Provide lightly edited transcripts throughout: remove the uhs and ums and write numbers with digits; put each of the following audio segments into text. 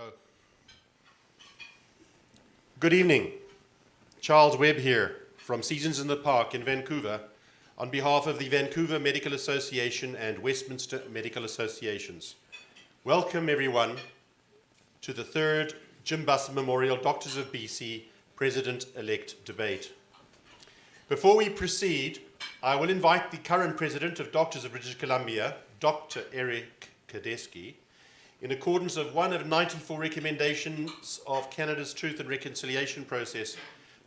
Go. Good evening. Charles Webb here from Seasons in the Park in Vancouver on behalf of the Vancouver Medical Association and Westminster Medical Associations. Welcome everyone to the third Jim Busser Memorial Doctors of BC President-elect debate. Before we proceed, I will invite the current President of Doctors of British Columbia, Dr. Eric Kadeski, in accordance of one of 94 recommendations of Canada's Truth and Reconciliation process,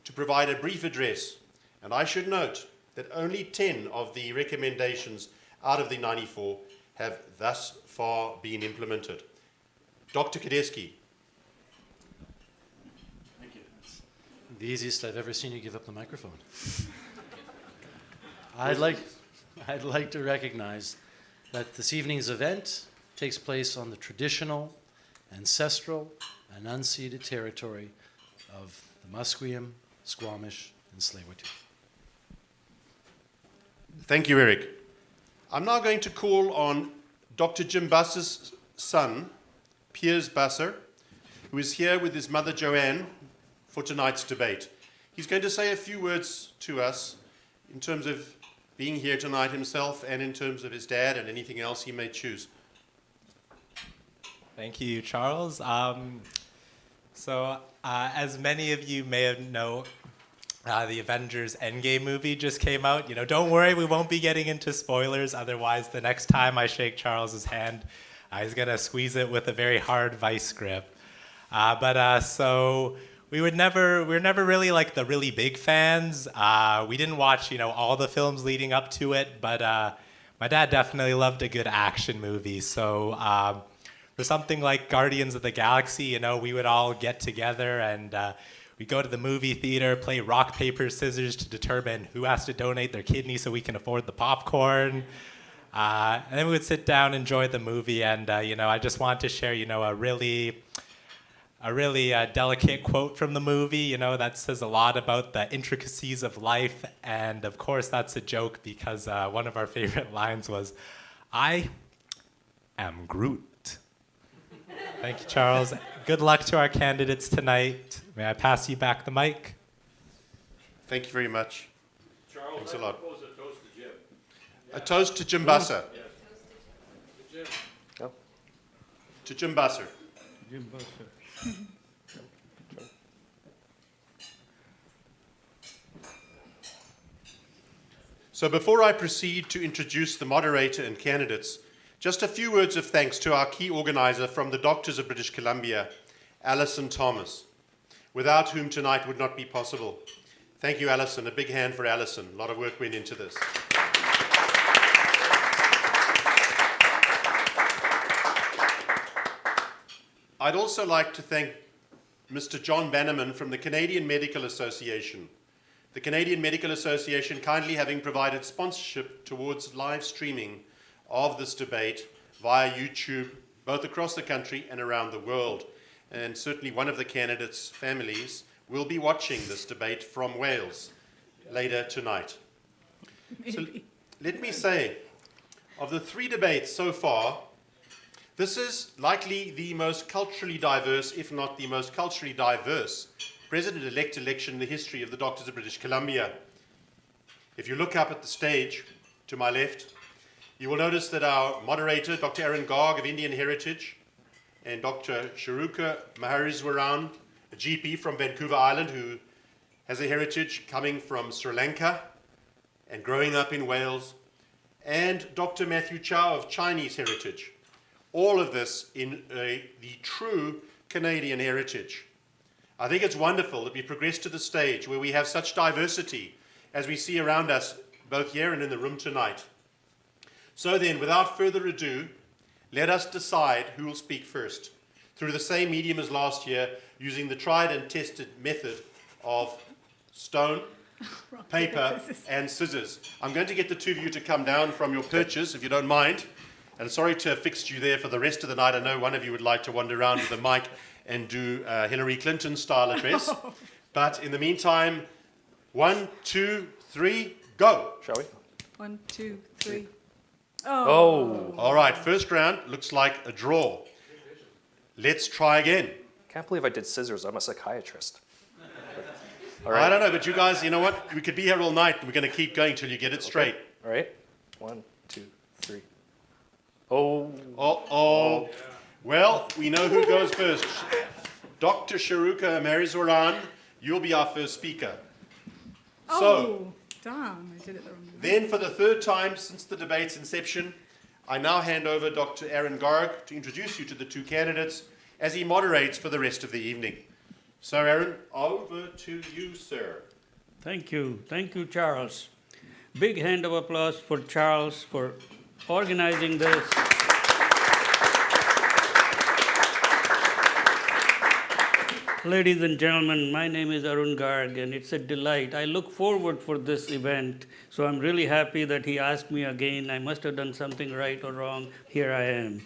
to provide a brief address. And I should note that only 10 of the recommendations out of the 94 have thus far been implemented. Dr. Kadeski. Thank you. It's the easiest I've ever seen you give up the microphone. I'd like to recognize that this evening's event takes place on the traditional, ancestral, and unceded territory of the Musqueam, Squamish, and Tsleil-Waututh. Thank you, Eric. I'm now going to call on Dr. Jim Busser's son, Piers Busser, who is here with his mother, Joanne, for tonight's debate. He's going to say a few words to us in terms of being here tonight himself and in terms of his dad and anything else he may choose. Thank you, Charles. As many of you may know, the Avengers Endgame movie just came out. Don't worry, we won't be getting into spoilers. Otherwise, the next time I shake Charles's hand, he's gonna squeeze it with a very hard vice grip. So we were never really like the really big fans. We didn't watch, all the films leading up to it, but my dad definitely loved a good action movie. So for something like Guardians of the Galaxy, we would all get together and we'd go to the movie theater, play rock, paper, scissors to determine who has to donate their kidney so we can afford the popcorn. And then we would sit down, enjoy the movie, and I just want to share, a really delicate quote from the movie, that says a lot about the intricacies of life. And of course, that's a joke because one of our favorite lines was, "I am Groot." Thank you, Charles. Good luck to our candidates tonight. May I pass you back the mic? Thank you very much. Charles, thanks a lot. Propose a toast to Jim. A toast to Jim Busser. Yes. To Jim. Oh. To Jim Busser. Jim Busser. So before I proceed to introduce the moderator and candidates, just a few words of thanks to our key organizer from the Doctors of British Columbia, Alison Thomas, without whom tonight would not be possible. Thank you, Alison. A big hand for Alison. A lot of work went into this. I'd also like to thank Mr. John Bannerman from the Canadian Medical Association. The Canadian Medical Association kindly having provided sponsorship towards live streaming of this debate via YouTube, both across the country and around the world. And certainly one of the candidates' families will be watching this debate from Wales later tonight. So let me say, of the three debates so far, this is likely the most culturally diverse, if not the most culturally diverse, President-elect election in the history of the Doctors of British Columbia. If you look up at the stage to my left, you will notice that our moderator, Dr. Arun Garg of Indian heritage, and Dr. Charuka Maheswaran, a GP from Vancouver Island who has a heritage coming from Sri Lanka and growing up in Wales, and Dr. Matthew Chow of Chinese heritage. All of this in the true Canadian heritage. I think it's wonderful that we progress to the stage where we have such diversity as we see around us, both here and in the room tonight. So then, without further ado, let us decide who will speak first, through the same medium as last year, using the tried and tested method of stone, paper, and scissors. I'm going to get the two of you to come down from your perches, if you don't mind. And sorry to have fixed you there for the rest of the night. I know one of you would like to wander around with a mic and do a Hillary Clinton-style address. But in the meantime, 1, 2, 3, go. Shall we? 1, 2, 3. Oh. All right, first round looks like a draw. Let's try again. Can't believe I did scissors. I'm a psychiatrist. All I right. don't know, but you guys, you know what? We could be here all night. We're going to keep going till you get it straight. All right. 1, 2, 3. Oh. Oh. Well, we know who goes first. Dr. Charuka Maheswaran, you'll be our first speaker. So, Darn, I did it the wrong way. then for the third time since the debate's inception, I now hand over Dr. Arun Garg to introduce you to the two candidates as he moderates for the rest of the evening. So, Arun, over to you, sir. Thank you. Thank you, Charles. Big hand of applause for Charles for organizing this. Ladies and gentlemen, my name is Arun Garg, and it's a delight. I look forward for this event, so I'm really happy that he asked me again. I must have done something right or wrong. Here I am.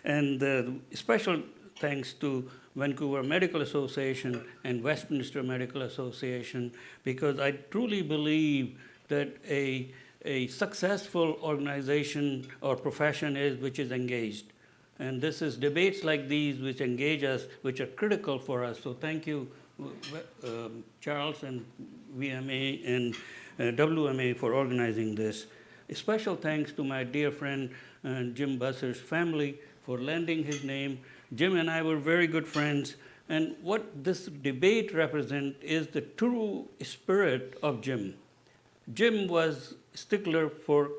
And special thanks to Vancouver Medical Association and Westminster Medical Association, because I truly believe that a successful organization or profession is which is engaged. And this is debates like these which engage us, which are critical for us. So thank you, Charles and VMA and WMA for organizing this. A special thanks to my dear friend Jim Busser's family for lending his name. Jim and I were very good friends. And what this debate represents is the true spirit of Jim. Jim was stickler for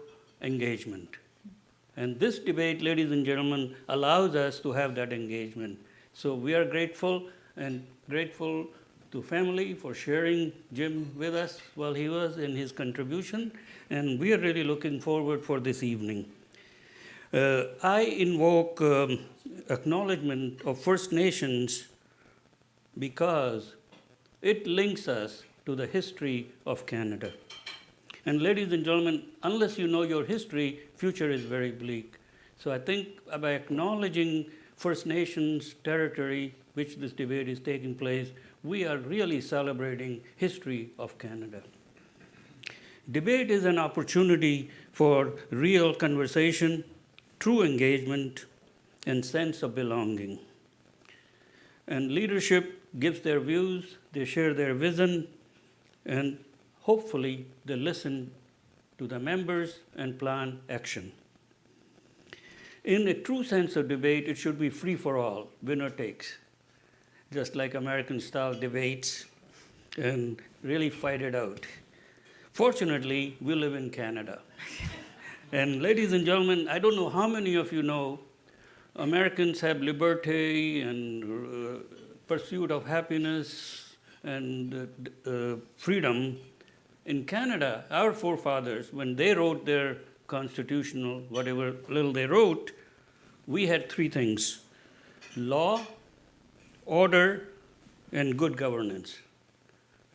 engagement. And this debate, ladies and gentlemen, allows us to have that engagement. So we are grateful and grateful to family for sharing Jim with us while he was in his contribution. And we are really looking forward for this evening. I invoke acknowledgement of First Nations because it links us to the history of Canada. And ladies and gentlemen, unless you know your history, future is very bleak. So I think by acknowledging First Nations territory, which this debate is taking place, we are really celebrating history of Canada. Debate is an opportunity for real conversation, true engagement, and sense of belonging. And leadership gives their views, they share their vision, and hopefully they listen to the members and plan action. In a true sense of debate, it should be free for all, winner takes, just like American-style debates, and really fight it out. Fortunately, we live in Canada. And ladies and gentlemen, I don't know how many of you know, Americans have liberty and pursuit of happiness and freedom. In Canada, our forefathers, when they wrote their constitutional, whatever little they wrote, we had three things: law, order, and good governance.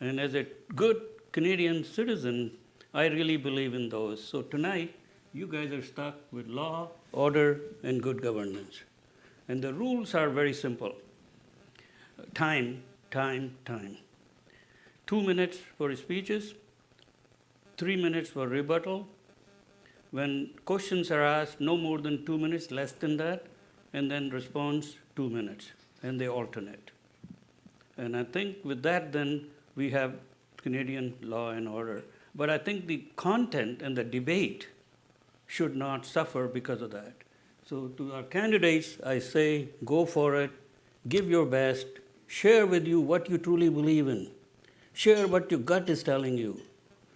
And as a good Canadian citizen, I really believe in those. So tonight, you guys are stuck with law, order, and good governance. And the rules are very simple. Time. 2 minutes for speeches, 3 minutes for rebuttal. When questions are asked, no more than 2 minutes, less than that, and then response, 2 minutes, and they alternate. And I think with that, then, we have Canadian law and order. But I think the content and the debate should not suffer because of that. So to our candidates, I say, go for it, give your best, share with you what you truly believe in. Share what your gut is telling you.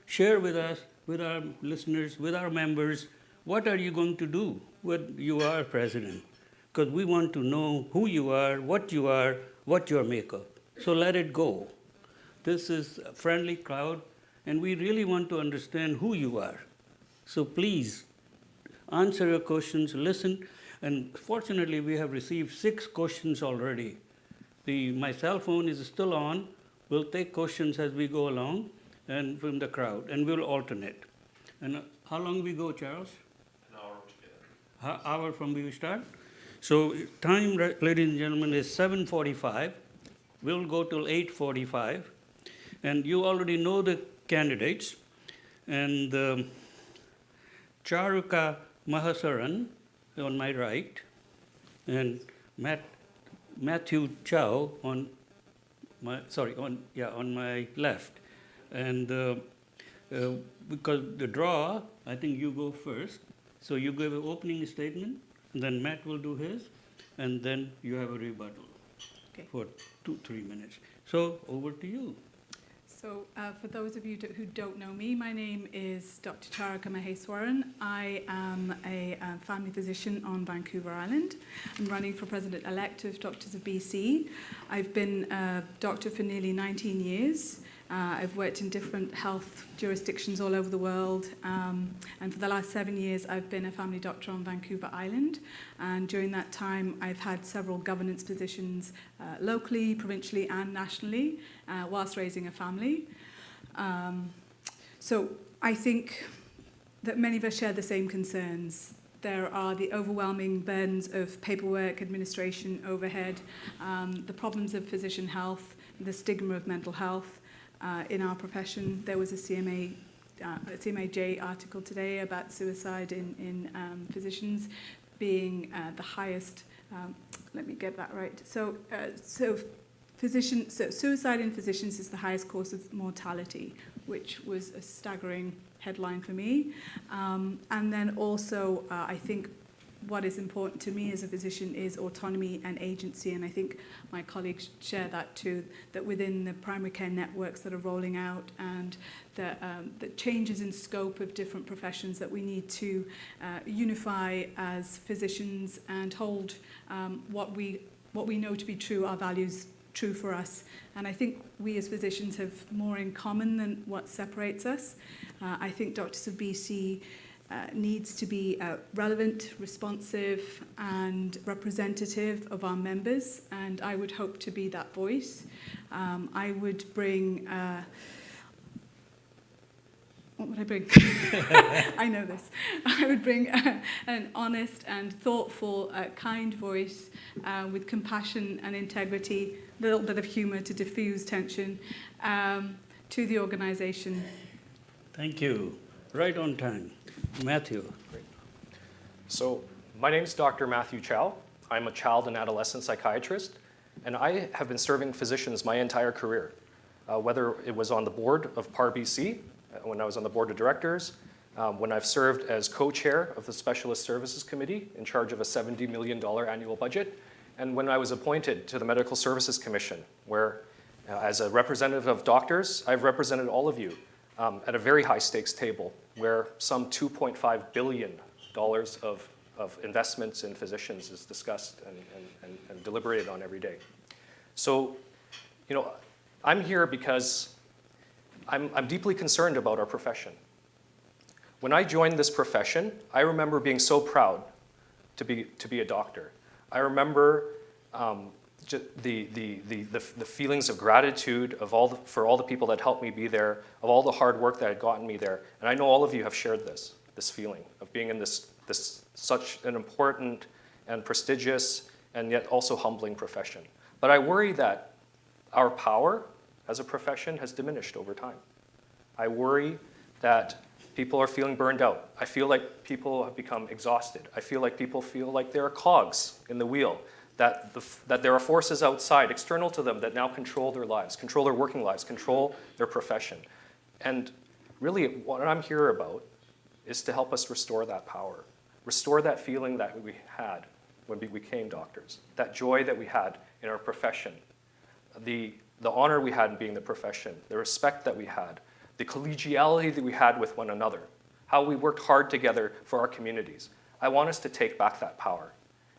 Share with us, with our listeners, with our members, what are you going to do when you are president? Because we want to know who you are, what your makeup. So let it go. This is a friendly crowd, and we really want to understand who you are. So please, answer your questions, listen. And fortunately, we have received 6 questions already. My cell phone is still on. We'll take questions as we go along and from the crowd, and we'll alternate. And how long we go, Charles? An hour together. Hour from we start? So time, ladies and gentlemen, is 7:45. We'll go till 8:45. And you already know the candidates. And Charuka Maheswaran on my right, and Matt Matthew Chow on my left. And because the draw, I think you go first. So you give an opening statement, and then Matt will do his, and then you have a rebuttal for 2-3 minutes. So over to you. So for those of you who don't know me, my name is Dr. Charuka Maheswaran. I am a family physician on Vancouver Island. I'm running for President-elect of Doctors of BC. I've been a doctor for nearly 19 years. I've worked in different health jurisdictions all over the world. And for the last 7 years, I've been a family doctor on Vancouver Island. And during that time, I've had several governance positions locally, provincially, and nationally, whilst raising a family. So I think that many of us share the same concerns. There are the overwhelming burdens of paperwork, administration, overhead, the problems of physician health, the stigma of mental health. In our profession, there was a CMAJ article today about suicide in physicians being the highest. Let me get that right. So suicide in physicians is the highest cause of mortality, which was a staggering headline for me. And then also, I think what is important to me as a physician is autonomy and agency, and I think my colleagues share that too, that within the primary care networks that are rolling out and the changes in scope of different professions, that we need to unify as physicians and hold what we know to be true, our values, true for us. And I think we as physicians have more in common than what separates us. I think Doctors of BC needs to be relevant, responsive, and representative of our members, and I would hope to be that voice. I would bring... what would I bring? I know this. I would bring an honest and thoughtful, kind voice with compassion and integrity, a little bit of humour to diffuse tension, to the organisation. Thank you. Right on time. Matthew. Great. So my name is Dr. Matthew Chow. I'm a child and adolescent psychiatrist, and I have been serving physicians my entire career, whether it was on the board of PAR-BC, when I was on the board of directors, when I've served as co-chair of the Specialist Services Committee in charge of a $70 million annual budget, and when I was appointed to the Medical Services Commission, where as a representative of doctors, I've represented all of you at a very high stakes table where some $2.5 billion of investments in physicians is discussed and deliberated on every day. So, you know, I'm here because I'm deeply concerned about our profession. When I joined this profession, I remember being so proud to be a doctor. I remember the feelings of gratitude of for all the people that helped me be there, of all the hard work that had gotten me there. And I know all of you have shared this feeling of being in this such an important and prestigious and yet also humbling profession. But I worry that our power as a profession has diminished over time. I worry that people are feeling burned out. I feel like people have become exhausted. I feel like people feel like there are cogs in the wheel, that there are forces outside, external to them, that now control their lives, control their working lives, control their profession. And really, what I'm here about is to help us restore that power, restore that feeling that we had when we became doctors, that joy that we had in our profession, the honor we had in being the profession, the respect that we had, the collegiality that we had with one another, how we worked hard together for our communities. I want us to take back that power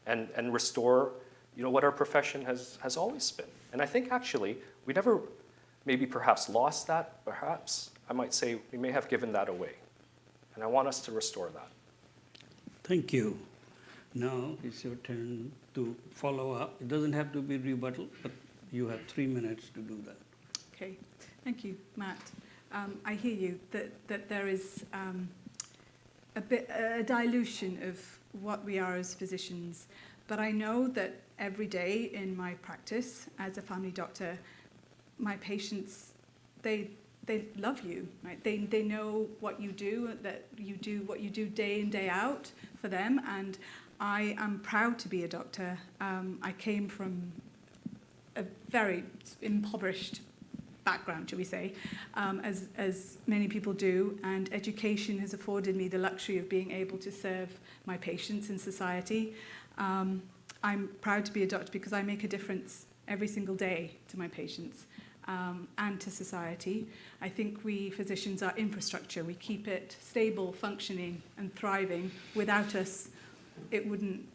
and restore, you know, what our profession has always been. And I think actually we never maybe perhaps lost that, perhaps I might say we may have given that away. And I want us to restore that. Thank you. Now it's your turn to follow up. It doesn't have to be rebuttal, but you have 3 minutes to do that. Okay, thank you, Matt. I hear you that there is a dilution of what we are as physicians, but I know that every day in my practice as a family doctor, my patients, they love you, right? They know what you do, that you do what you do day in, day out for them, and I am proud to be a doctor. I came from a very impoverished background, shall we say, as many people do, and education has afforded me the luxury of being able to serve my patients in society. I'm proud to be a doctor because I make a difference every single day to my patients and to society. I think we physicians are infrastructure. We keep it stable, functioning and thriving. Without us, it wouldn't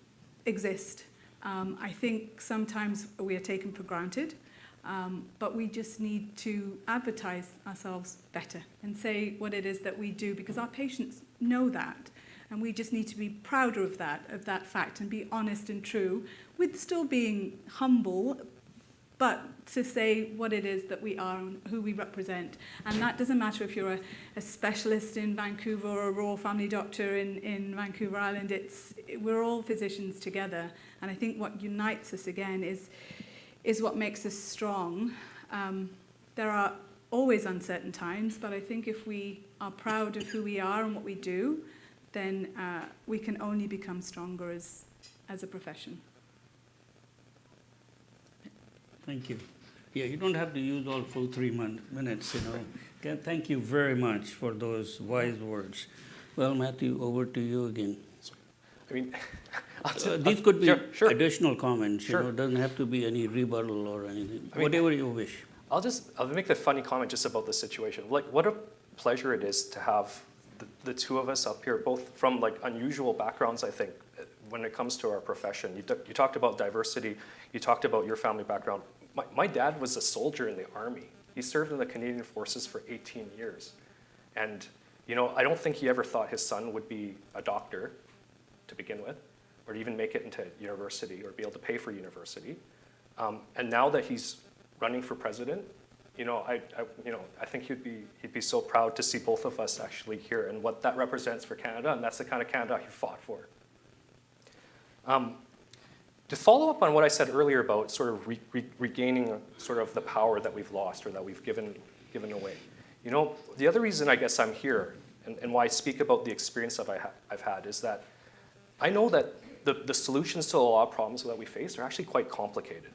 exist. I think sometimes we are taken for granted, but we just need to advertise ourselves better and say what it is that we do, because our patients know that. And we just need to be prouder of that fact, and be honest and true, with still being humble, but to say what it is that we are and who we represent. And that doesn't matter if you're a specialist in Vancouver or a Royal Family Doctor in Vancouver Island. We're all physicians together. And I think what unites us again is what makes us strong. There are always uncertain times, but I think if we are proud of who we are and what we do, then we can only become stronger as a profession. Thank you. Yeah, you don't have to use all full 3 minutes, you know. Okay, thank you very much for those wise words. Well, Matthew, over to you again. I mean, These could be sure. additional comments, Sure. you know, it doesn't have to be any rebuttal or anything, I mean, whatever you wish. I'll make the funny comment just about the situation. Like, what a pleasure it is to have the two of us up here, both from like unusual backgrounds, I think, when it comes to our profession. You talked about diversity. You talked about your family background. My dad was a soldier in the Army. He served in the Canadian Forces for 18 years. And, you know, I don't think he ever thought his son would be a doctor to begin with, or to even make it into university or be able to pay for university. And now that he's running for president, you know, I think he'd be so proud to see both of us actually here and what that represents for Canada, and that's the kind of Canada he fought for. To follow up on what I said earlier about sort of regaining sort of the power that we've lost or that we've given away, you know, the other reason I guess I'm here and why I speak about the experience I've had is that I know that the solutions to a lot of problems that we face are actually quite complicated.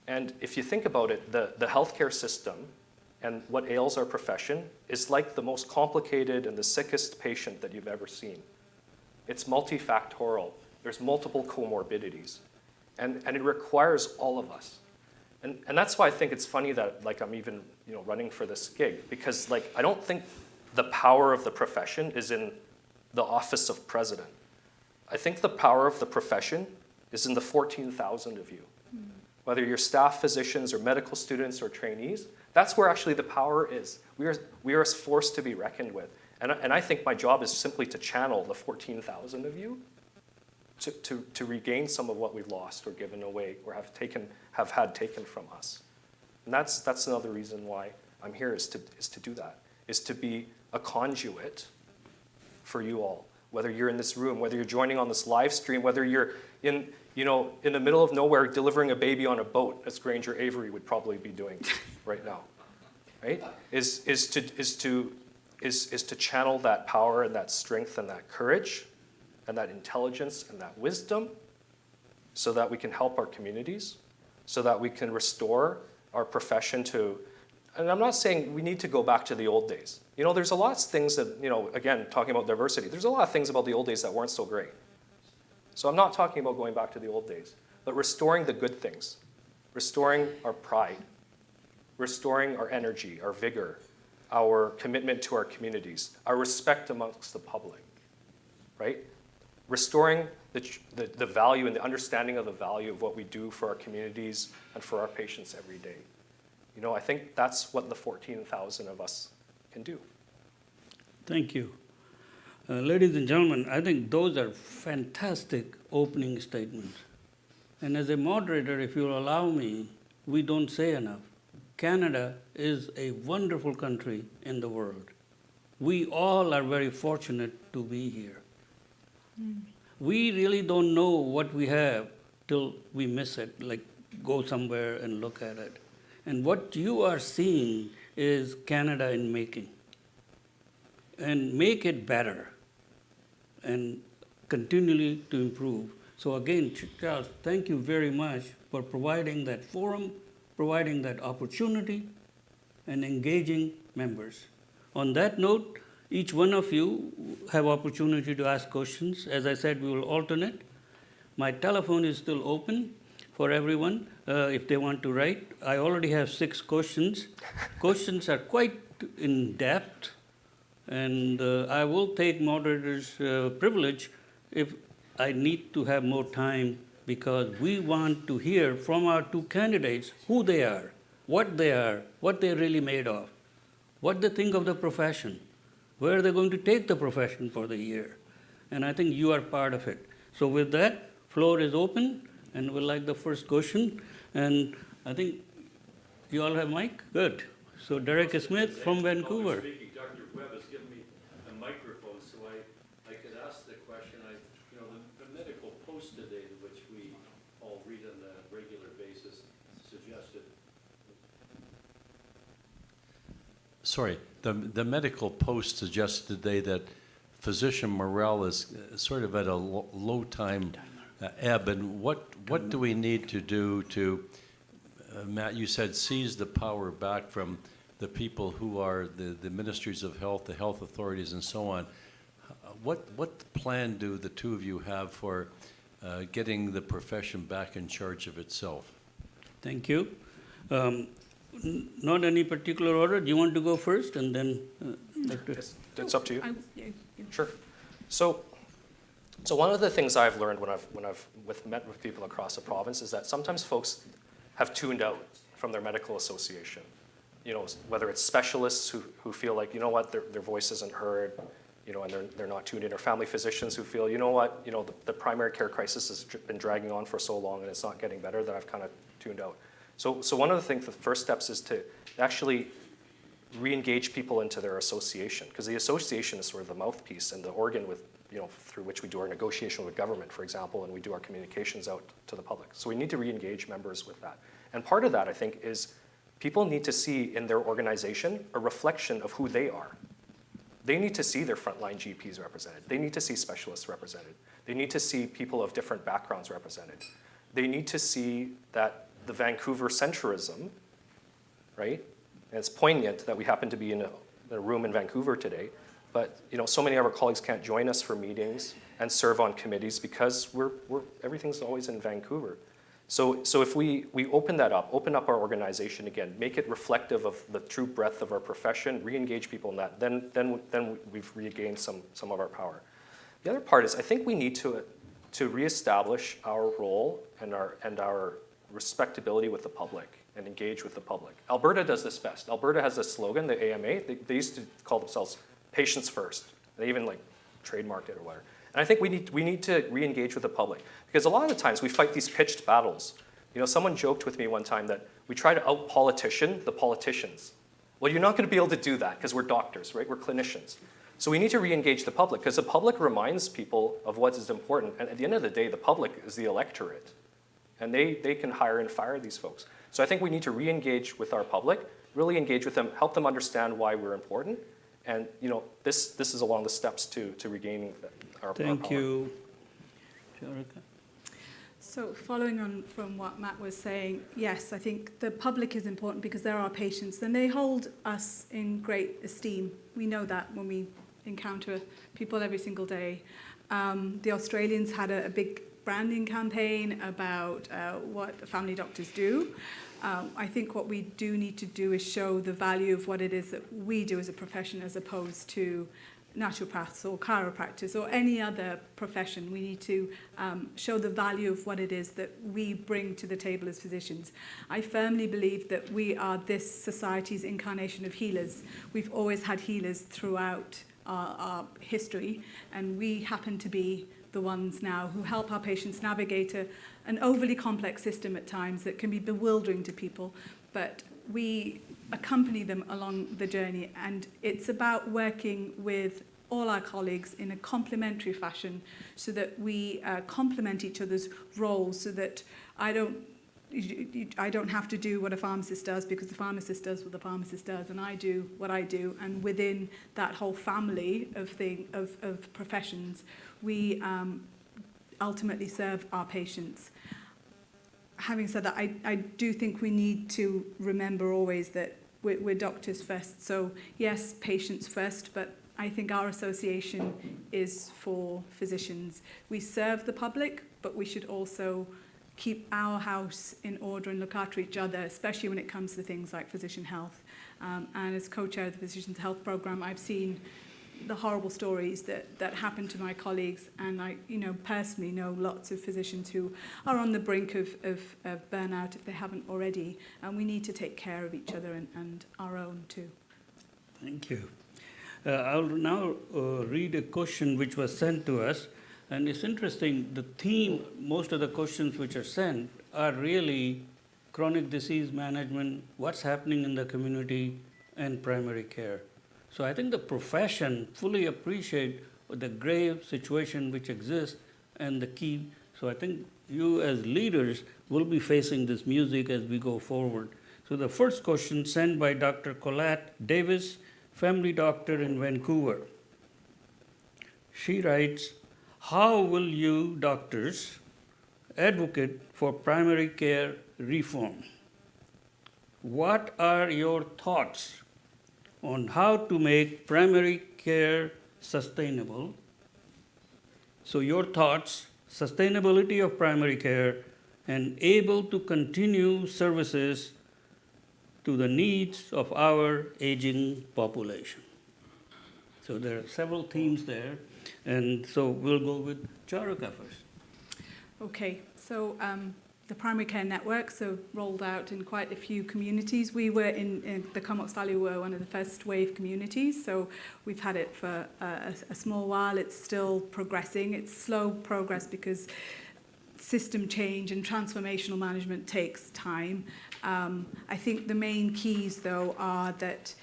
And if you think about it, the healthcare system and what ails our profession is like the most complicated and the sickest patient that you've ever seen. It's multifactorial. There's multiple comorbidities. And it requires all of us. And that's why I think it's funny that like I'm even running for this gig, because like I don't think the power of the profession is in the office of president. I think the power of the profession is in the 14,000 of you. Whether you're staff physicians or medical students or trainees, that's where actually the power is. We are a force to be reckoned with. And I think my job is simply to channel the 14,000 of you to regain some of what we've lost or given away or have had taken from us. And that's another reason why I'm here is to do that, is to be a conduit for you all. Whether you're in this room, whether you're joining on this live stream, whether you're in the middle of nowhere delivering a baby on a boat, as Granger Avery would probably be doing right now, right? Is to channel that power and that strength and that courage and that intelligence and that wisdom so that we can help our communities, so that we can restore our profession to, and I'm not saying we need to go back to the old days. There's a lot of things that, again, talking about diversity, there's a lot of things about the old days that weren't so great. So I'm not talking about going back to the old days, but restoring the good things, restoring our pride, restoring our energy, our vigor, our commitment to our communities, our respect amongst the public, right? Restoring the value and the understanding of the value of what we do for our communities and for our patients every day. I think that's what the 14,000 of us can do. Thank you. Ladies and gentlemen, I think those are fantastic opening statements. And as a moderator, if you'll allow me, we don't say enough. Canada is a wonderful country in the world. We all are very fortunate to be here. We really don't know what we have till we miss it, like go somewhere and look at it. And what you are seeing is Canada in making. And make it better and continually to improve. So again, Charles, thank you very much for providing that forum, providing that opportunity, and engaging members. On that note, each one of you have opportunity to ask questions. As I said, we will alternate. My telephone is still open for everyone if they want to write. I already have 6 questions. Questions are quite in depth, and I will take moderator's privilege if I need to have more time, because we want to hear from our 2 candidates who they are, what they're really made of, what they think of the profession, where they're going to take the profession for the year. And I think you are part of it. So with that, floor is open, and we'll like the first question. And I think you all have mic? Good. So Derek Smith from Vancouver. Speaking, Dr. Webb has given me a microphone so I could ask the question. The medical post today, which we all read on a regular basis, suggested. Sorry, the medical post suggests today that physician morale is sort of at a low time ebb. And what do we need to do to, Matt, you said seize the power back from the people who are the ministries of health, the health authorities, and so on. What plan do the 2 of you have for getting the profession back in charge of itself? Thank you. Not any particular order. Do you want to go first, and then Dr. It's up to you. Yeah. Sure. So one of the things I've learned when I've met with people across the province is that sometimes folks have tuned out from their medical association. Whether it's specialists who feel like, their voice isn't heard, and they're not tuned in, or family physicians who feel, the primary care crisis has been dragging on for so long and it's not getting better, that I've kind of tuned out. So one of the things, the first steps is to actually re-engage people into their association, because the association is sort of the mouthpiece and the organ through which we do our negotiation with government, for example, and we do our communications out to the public. So we need to re-engage members with that. And part of that, I think, is people need to see in their organization a reflection of who they are. They need to see their frontline GPs represented. They need to see specialists represented. They need to see people of different backgrounds represented. They need to see that the Vancouver centrism, right? And it's poignant that we happen to be in a room in Vancouver today, but so many of our colleagues can't join us for meetings and serve on committees because everything's always in Vancouver. So if we open that up, open up our organization again, make it reflective of the true breadth of our profession, re-engage people in that, then we've regained some of our power. The other part is I think we need to reestablish our role and our respectability with the public and engage with the public. Alberta does this best. Alberta has this slogan, the AMA. They used to call themselves patients first. They even trademarked it or whatever. And I think we need to re-engage with the public, because a lot of the times we fight these pitched battles. Someone joked with me one time that we try to out-politician the politicians. Well, you're not going to be able to do that because we're doctors, right? We're clinicians. So we need to re-engage the public, because the public reminds people of what is important. And at the end of the day, the public is the electorate. And they can hire and fire these folks. So I think we need to re-engage with our public, really engage with them, help them understand why we're important. And this is along the steps to regaining our power. Thank you. Charuka. So following on from what Matt was saying, yes, I think the public is important because they're our patients and they hold us in great esteem. We know that when we encounter people every single day. The Australians had a big branding campaign about what family doctors do. I think what we do need to do is show the value of what it is that we do as a profession, as opposed to naturopaths or chiropractors or any other profession. We need to show the value of what it is that we bring to the table as physicians. I firmly believe that we are this society's incarnation of healers. We've always had healers throughout our history, and we happen to be the ones now who help our patients navigate an overly complex system at times that can be bewildering to people, but we accompany them along the journey, and it's about working with all our colleagues in a complementary fashion so that we complement each other's roles, so that I don't have to do what a pharmacist does because the pharmacist does what the pharmacist does, and I do what I do. And within that whole family of professions, we ultimately serve our patients. Having said that, I do think we need to remember always that we're doctors first. So yes, patients first, but I think our association is for physicians. We serve the public, but we should also keep our house in order and look after each other, especially when it comes to things like physician health. And as co-chair of the Physicians Health Programme, I've seen the horrible stories that happen to my colleagues, and I personally know lots of physicians who are on the brink of burnout if they haven't already, and we need to take care of each other and our own too. Thank you. I'll now read a question which was sent to us, and it's interesting. The theme, most of the questions which are sent are really chronic disease management, what's happening in the community, and primary care. So I think the profession fully appreciate the grave situation which exists and the key. So I think you as leaders will be facing this music as we go forward. So the first question sent by Dr. Colette Davis, family doctor in Vancouver. She writes, how will you doctors advocate for primary care reform? What are your thoughts on how to make primary care sustainable? So your thoughts, sustainability of primary care, and able to continue services to the needs of our aging population. So there are several themes there, and so we'll go with Charuka first. Okay, so the primary care network, so rolled out in quite a few communities. We were in the Comox Valley were one of the first wave communities, so we've had it for a small while. It's still progressing. It's slow progress because system change and transformational management takes time. I think the main keys, though, are that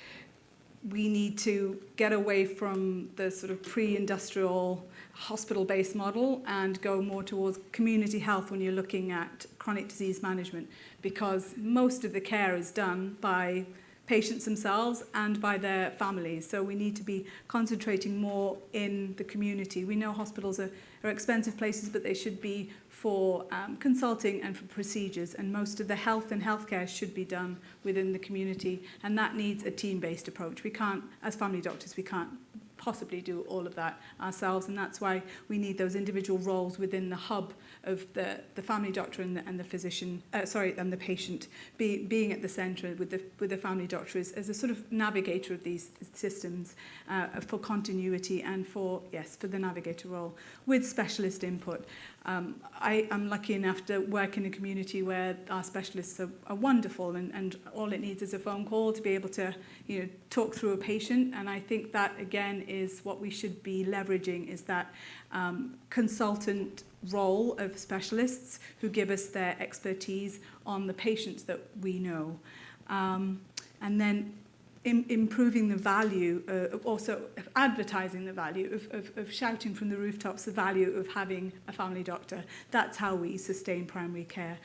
we need to get away from the sort of pre-industrial hospital-based model and go more towards community health when you're looking at chronic disease management, because most of the care is done by patients themselves and by their families. So we need to be concentrating more in the community. We know hospitals are expensive places, but they should be for consulting and for procedures, and most of the health and healthcare should be done within the community, and that needs a team-based approach. We can't, as family doctors, we can't possibly do all of that ourselves, and that's why we need those individual roles within the hub of the family doctor and the physician, and the patient being at the centre with the family doctor as a sort of navigator of these systems for continuity and for the navigator role with specialist input. I am lucky enough to work in a community where our specialists are wonderful, and all it needs is a phone call to be able to talk through a patient, and I think that again is what we should be leveraging, is that consultant role of specialists who give us their expertise on the patients that we know, and then improving the value, also advertising the value of shouting from the rooftops the value of having a family doctor. That's how we sustain primary care.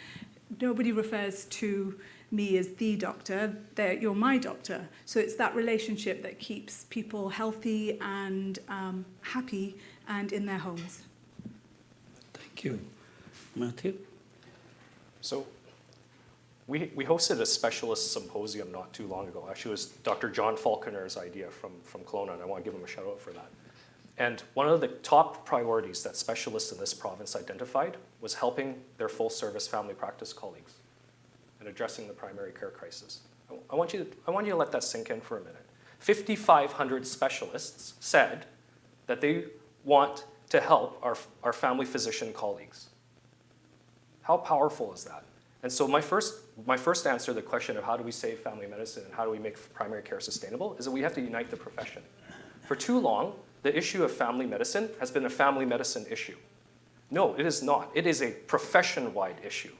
Nobody refers to me as the doctor, you're my doctor. So it's that relationship that keeps people healthy and happy and in their homes. Thank you. Matthew? So we hosted a specialist symposium not too long ago. Actually, it was Dr. John Falconer's idea from Kelowna, and I want to give him a shout out for that. And one of the top priorities that specialists in this province identified was helping their full-service family practice colleagues and addressing the primary care crisis. I want you to let that sink in for a minute. 5,500 specialists said that they want to help our family physician colleagues. How powerful is that? And so my first answer to the question of how do we save family medicine and how do we make primary care sustainable is that we have to unite the profession. For too long, the issue of family medicine has been a family medicine issue. No, it is not. It is a profession-wide issue.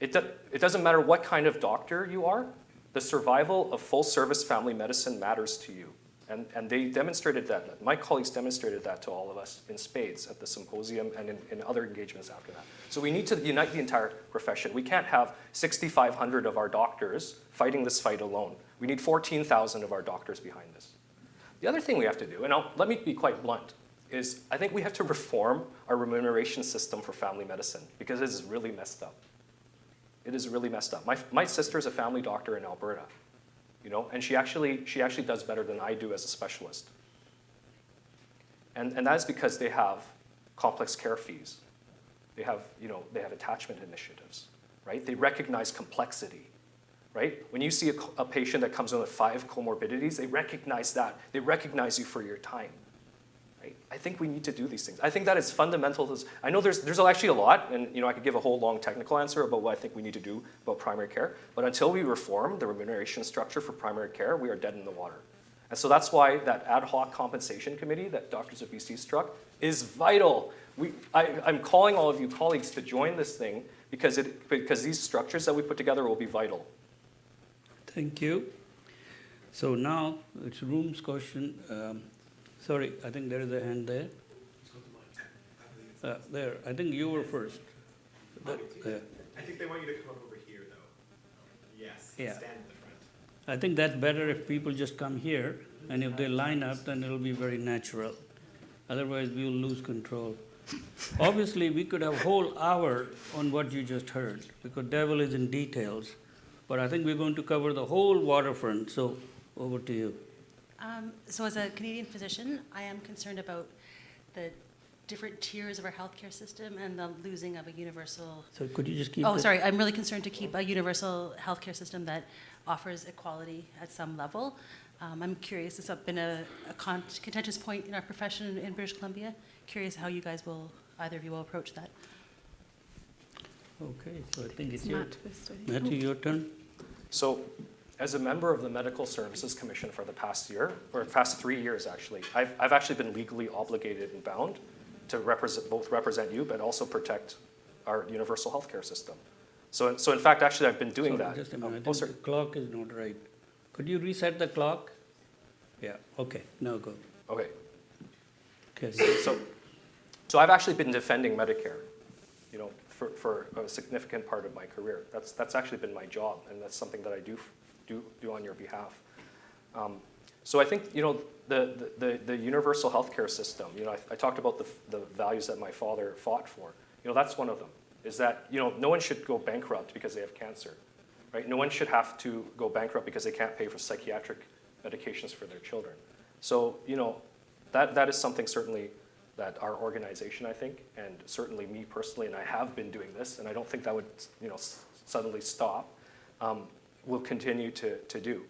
It doesn't matter what kind of doctor you are, the survival of full-service family medicine matters to you. And they demonstrated that. My colleagues demonstrated that to all of us in spades at the symposium and in other engagements after that. So we need to unite the entire profession. We can't have 6,500 of our doctors fighting this fight alone. We need 14,000 of our doctors behind this. The other thing we have to do, and let me be quite blunt, is I think we have to reform our remuneration system for family medicine because it is really messed up. It is really messed up. My sister is a family doctor in Alberta, you know, and she actually does better than I do as a specialist. And that is because they have complex care fees. They have attachment initiatives, right? They recognize complexity, right? When you see a patient that comes in with 5 comorbidities, they recognize that. They recognize you for your time, right? I think we need to do these things. I think that is fundamental. I know there's actually a lot, and you know I could give a whole long technical answer about what I think we need to do about primary care, but until we reform the remuneration structure for primary care, we are dead in the water. And so that's why that ad hoc compensation committee that Doctors of BC struck is vital. I'm calling all of you colleagues to join this thing because these structures that we put together will be vital. Thank you. So now it's Room's question. Sorry, I think there is a hand there. There, I think you were first. There. I think they want you to come up over here, though. Yes, Yeah. stand in the front. I think that's better if people just come here, and if they line up, then it'll be very natural. Otherwise, we'll lose control. Obviously, we could have a whole hour on what you just heard, because devil is in details. But I think we're going to cover the whole waterfront, so over to you. So as a Canadian physician, I am concerned about the different tiers of our healthcare system and the losing of a universal... So could you just keep... sorry. I'm really concerned to keep a universal healthcare system that offers equality at some level. I'm curious, this has been a contentious point in our profession in British Columbia. Curious how you guys either of you will approach that. Okay, so I think it's Matt first, I think. Matthew, your turn. So as a member of the Medical Services Commission for the past year, or past 3 years actually, I've actually been legally obligated and bound to represent you, but also protect our universal healthcare system. So in fact, actually, I've been doing that. Just a minute, I think the clock is not right. Could you reset the clock? Yeah, okay, now go. Okay. Okay. So I've actually been defending Medicare, you know, for a significant part of my career. That's actually been my job, and that's something that I do on your behalf. So I think, you know, the universal healthcare system, you know, I talked about the values that my father fought for. You know, that's one of them, is that, you know, no one should go bankrupt because they have cancer, right? No one should have to go bankrupt because they can't pay for psychiatric medications for their children. So, you know, that is something certainly that our organization, I think, and certainly me personally, and I have been doing this, and I don't think that would, you know, suddenly stop, will continue to do.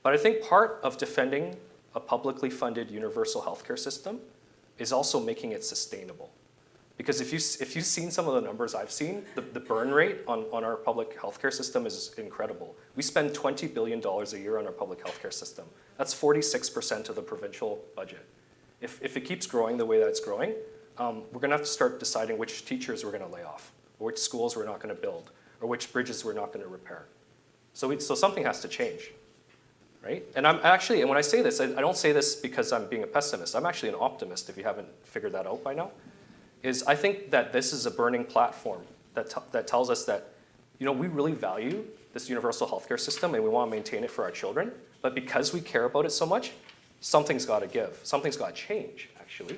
But I think part of defending a publicly funded universal healthcare system is also making it sustainable. Because if you've seen some of the numbers I've seen, the burn rate on our public healthcare system is incredible. We spend $20 billion a year on our public healthcare system. That's 46% of the provincial budget. If it keeps growing the way that it's growing, we're going to have to start deciding which teachers we're going to lay off, or which schools we're not going to build, or which bridges we're not going to repair. So something has to change, right? And and when I say this, I don't say this because I'm being a pessimist. I'm actually an optimist, if you haven't figured that out by now. I think that this is a burning platform that tells us that, you know, we really value this universal healthcare system and we want to maintain it for our children, but because we care about it so much, something's got to give. Something's got to change, actually.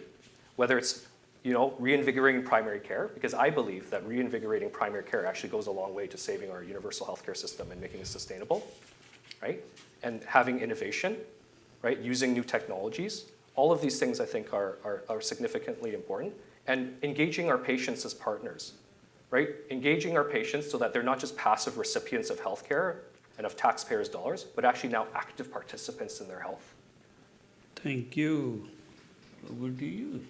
Whether it's, you know, reinvigorating primary care, because I believe that reinvigorating primary care actually goes a long way to saving our universal healthcare system and making it sustainable, right? And having innovation, right? Using new technologies. All of these things, I think, are significantly important. And engaging our patients as partners, right? Engaging our patients so that they're not just passive recipients of healthcare and of taxpayers' dollars, but actually now active participants in their health. Thank you. Over to you.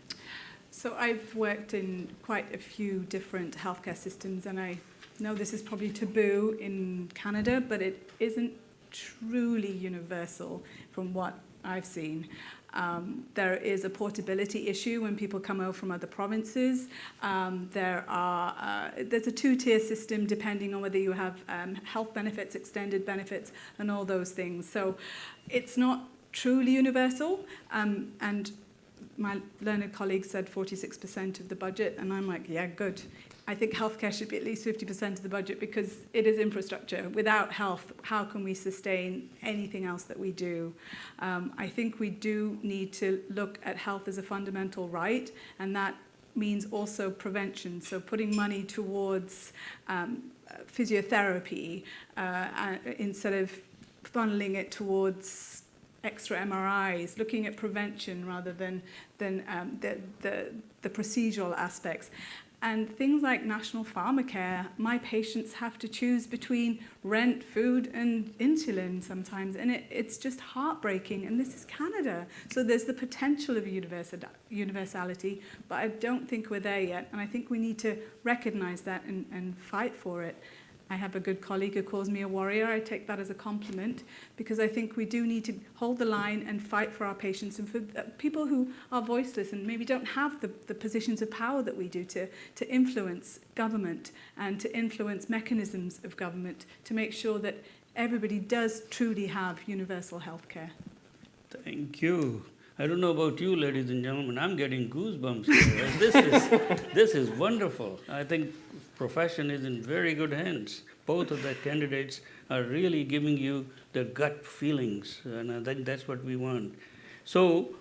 So I've worked in quite a few different healthcare systems, and I know this is probably taboo in Canada, but it isn't truly universal from what I've seen. There is a portability issue when people come over from other provinces. There's a two-tier system depending on whether you have health benefits, extended benefits, and all those things. So it's not truly universal, and my learned colleague said 46% of the budget, and I'm like, yeah, good. I think healthcare should be at least 50% of the budget because it is infrastructure. Without health, how can we sustain anything else that we do? I think we do need to look at health as a fundamental right, and that means also prevention. So putting money towards physiotherapy instead of funneling it towards extra MRIs, looking at prevention rather than the procedural aspects. And things like national pharmacare, my patients have to choose between rent, food, and insulin sometimes. And it's just heartbreaking. And this is Canada. So there's the potential of universality, but I don't think we're there yet. And I think we need to recognize that and fight for it. I have a good colleague who calls me a warrior. I take that as a compliment because I think we do need to hold the line and fight for our patients and for people who are voiceless and maybe don't have the positions of power that we do to influence government and to influence mechanisms of government to make sure that everybody does truly have universal health care. Thank you. I don't know about you, ladies and gentlemen. I'm getting goosebumps here. This is wonderful. I think profession is in very good hands. Both of the candidates are really giving you the gut feelings, and I think that's what we want. So,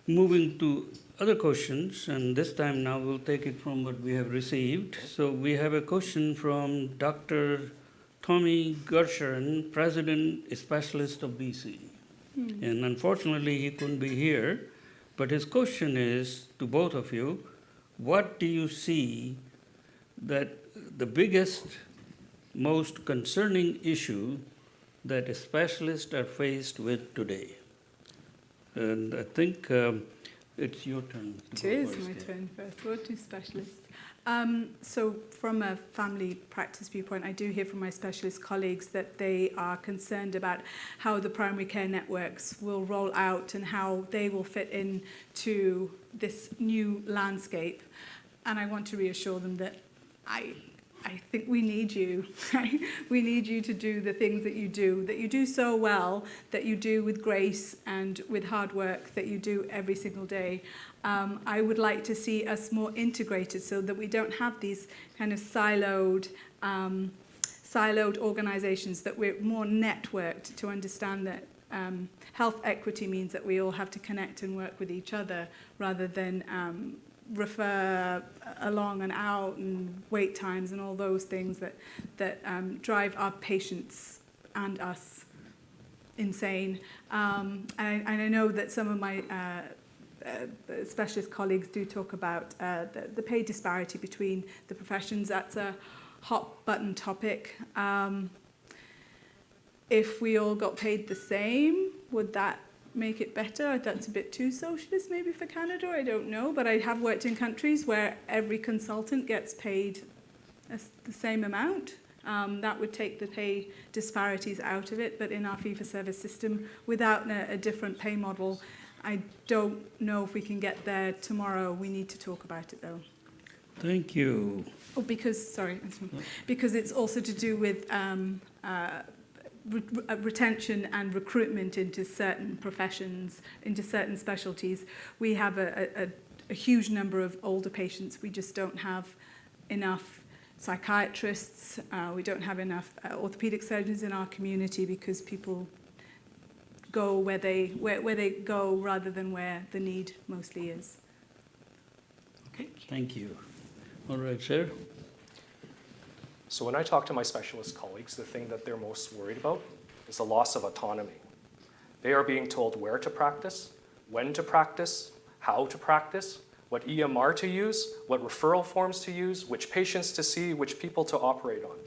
moving to other questions, and this time now we'll take it from what we have received. So we have a question from Dr. Tommy Gersharon, President Specialist of BC. And unfortunately, he couldn't be here, but his question is to both of you, what do you see that the biggest, most concerning issue that specialists are faced with today? And I think it's your turn. It is my turn first. What do specialists? So from a family practice viewpoint, I do hear from my specialist colleagues that they are concerned about how the primary care networks will roll out and how they will fit into this new landscape. And I want to reassure them that I think we need you. We need you to do the things that you do so well, that you do with grace and with hard work, that you do every single day. I would like to see us more integrated so that we don't have these kind of siloed organizations, that we're more networked to understand that health equity means that we all have to connect and work with each other rather than refer along and out and wait times and all those things that drive our patients and us insane. And I know that some of my specialist colleagues do talk about the pay disparity between the professions. That's a hot button topic. If we all got paid the same, would that make it better? That's a bit too socialist maybe for Canada, I don't know, but I have worked in countries where every consultant gets paid the same amount. That would take the pay disparities out of it, but in our fee-for-service system, without a different pay model, I don't know if we can get there tomorrow. We need to talk about it, though. Thank you. Oh, because it's also to do with retention and recruitment into certain professions, into certain specialties. We have a huge number of older patients. We just don't have enough psychiatrists. We don't have enough orthopedic surgeons in our community because people go where they go rather than where the need mostly is. Okay, thank you. All right, sir. So when I talk to my specialist colleagues, the thing that they're most worried about is the loss of autonomy. They are being told where to practice, when to practice, how to practice, what EMR to use, what referral forms to use, which patients to see, which people to operate on.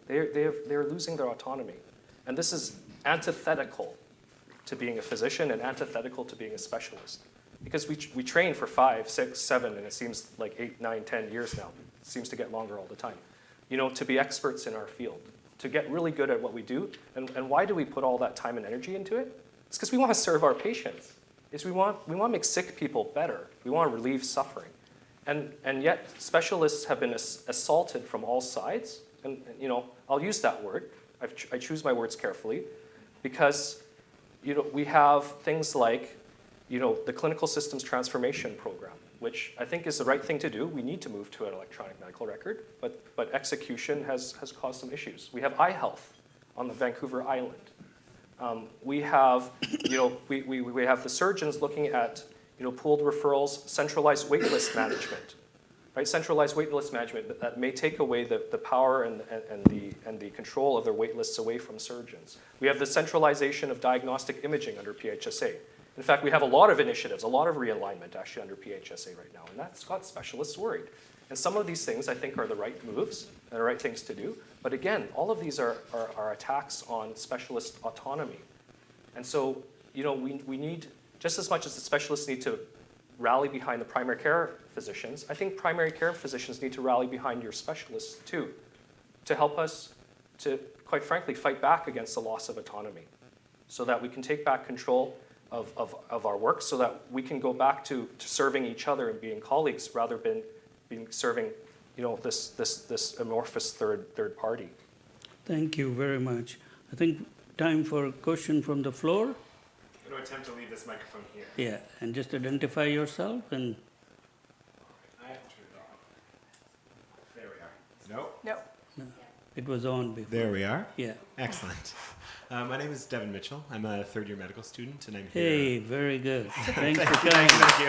They're losing their autonomy. And this is antithetical to being a physician and antithetical to being a specialist. Because we train for 5, 6, 7, and it seems like 8, 9, 10 years now. It seems to get longer all the time. To be experts in our field, to get really good at what we do. And why do we put all that time and energy into it? It's because we want to serve our patients. We want to make sick people better. We want to relieve suffering. And yet specialists have been assaulted from all sides. And I'll use that word. I choose my words carefully because we have things like the clinical systems transformation program, which I think is the right thing to do. We need to move to an electronic medical record, but execution has caused some issues. We have iHealth on the Vancouver Island. We have, we have the surgeons looking at, pooled referrals, centralized waitlist management, right? Centralized waitlist management that may take away the power and the control of their waitlists away from surgeons. We have the centralization of diagnostic imaging under PHSA. In fact, we have a lot of initiatives, a lot of realignment actually under PHSA right now, and that's got specialists worried. And some of these things I think are the right moves and the right things to do. But again, all of these are attacks on specialist autonomy. And so, we need, just as much as the specialists need to rally behind the primary care physicians, I think primary care physicians need to rally behind your specialists too, to help us to, quite frankly, fight back against the loss of autonomy so that we can take back control of our work, so that we can go back to serving each other and being colleagues rather than being serving this amorphous third party. Thank you very much. I think time for a question from the floor. I'm going to attempt to leave this microphone here. Yeah, and just identify yourself and. I have to turn it off. There we are. No? No. It was on before. There we are. Yeah. Excellent. My name is Devin Mitchell. I'm a third-year medical student, and I'm here. Hey, very good. Thanks for coming. Thank you.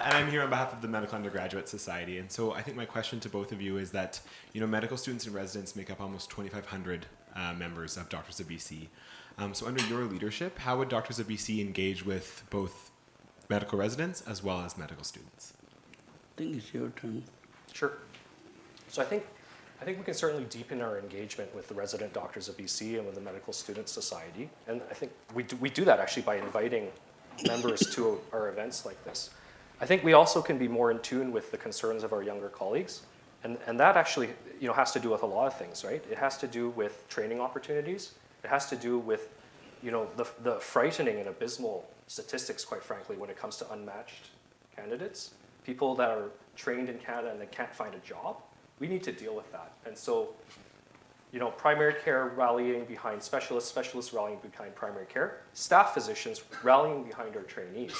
And I'm here on behalf of the Medical Undergraduate Society. And so I think my question to both of you is that, medical students and residents make up almost 2,500 members of Doctors of BC. So under your leadership, how would Doctors of BC engage with both medical residents as well as medical students? I think it's your turn. Sure. So I think we can certainly deepen our engagement with the resident doctors of BC and with the Medical Students Society. And I think we do that actually by inviting members to our events like this. I think we also can be more in tune with the concerns of our younger colleagues. And that actually has to do with a lot of things, right? It has to do with training opportunities. It has to do with the frightening and abysmal statistics, quite frankly, when it comes to unmatched candidates. People that are trained in Canada and they can't find a job. We need to deal with that. And so, primary care rallying behind specialists, specialists rallying behind primary care, staff physicians rallying behind our trainees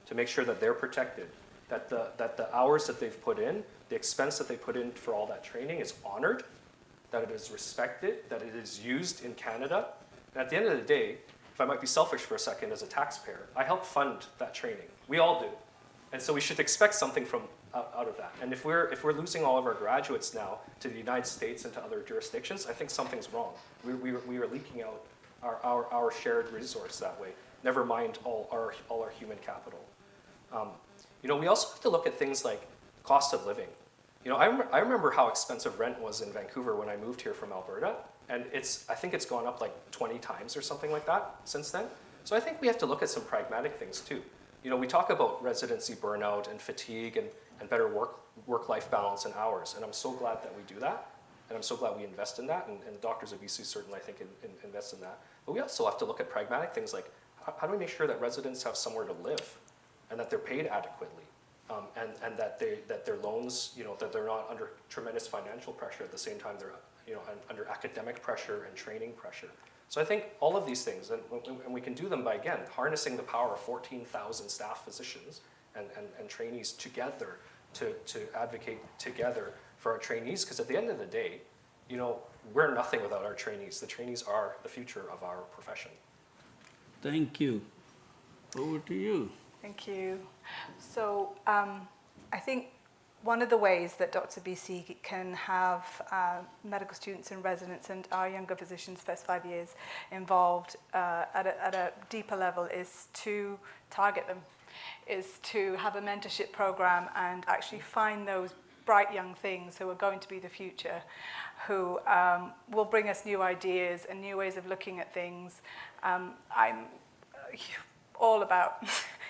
to make sure that they're protected, that the hours that they've put in, the expense that they put in for all that training is honored, that it is respected, that it is used in Canada. And at the end of the day, if I might be selfish for a second as a taxpayer, I help fund that training. We all do. And so we should expect something from out of that. And if we're losing all of our graduates now to the United States and to other jurisdictions, I think something's wrong. We are leaking out our shared resource that way. Never mind all our human capital. We also have to look at things like cost of living. I remember how expensive rent was in Vancouver when I moved here from Alberta, and I think it's gone up like 20 times or something like that since then. So I think we have to look at some pragmatic things too. We talk about residency burnout and fatigue and better work-life balance and hours, and I'm so glad that we do that, and I'm so glad we invest in that, and Doctors of BC certainly, I think, invest in that. But we also have to look at pragmatic things like, how do we make sure that residents have somewhere to live, and that they're paid adequately, and that their loans, that they're not under tremendous financial pressure at the same time they're under academic pressure and training pressure. So I think all of these things, and we can do them by, again, harnessing the power of 14,000 staff physicians and trainees together to advocate together for our trainees, because at the end of the day, we're nothing without our trainees. The trainees are the future of our profession. Thank you. Over to you. Thank you. So I think one of the ways that Dr. BC can have medical students and residents and our younger physicians first 5 years involved at a deeper level is to target them, is to have a mentorship program and actually find those bright young things who are going to be the future, who will bring us new ideas and new ways of looking at things. I'm all about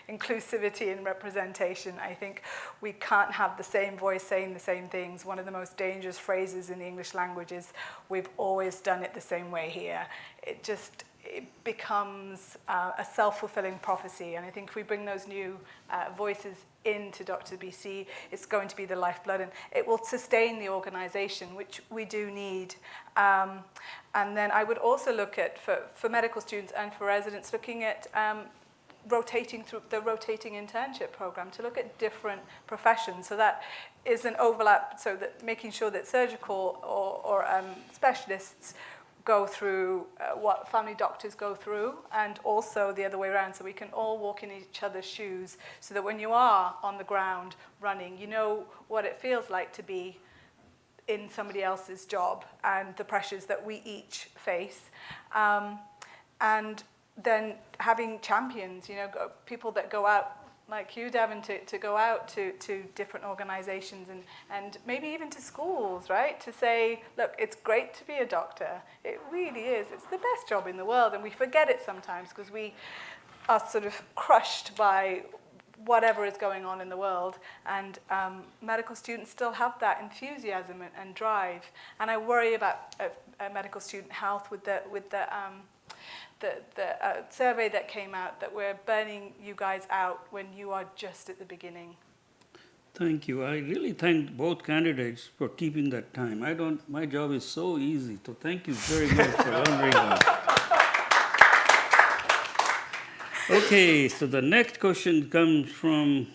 inclusivity and representation. I think we can't have the same voice saying the same things. One of the most dangerous phrases in the English language is, "We've always done it the same way here." It just it becomes a self-fulfilling prophecy. And I think if we bring those new voices into Dr. BC, it's going to be the lifeblood, and it will sustain the organization, which we do need. And then I would also look at, for medical students and for residents, looking at rotating through the rotating internship program to look at different professions. So that is an overlap, so that making sure that surgical or specialists go through what family doctors go through, and also the other way around, so we can all walk in each other's shoes, so that when you are on the ground running, you know what it feels like to be in somebody else's job and the pressures that we each face. And then having champions, you know, people that go out, like you, Devin, to go out to different organizations and maybe even to schools, right? To say, look, it's great to be a doctor. It really is. It's the best job in the world. And we forget it sometimes because we are sort of crushed by whatever is going on in the world. And medical students still have that enthusiasm and drive. And I worry about medical student health with the survey that came out, that we're burning you guys out when you are just at the beginning. Thank you. I really thank both candidates for keeping that time. My job is so easy, so thank you very much for honoring us. Okay, so the next question comes from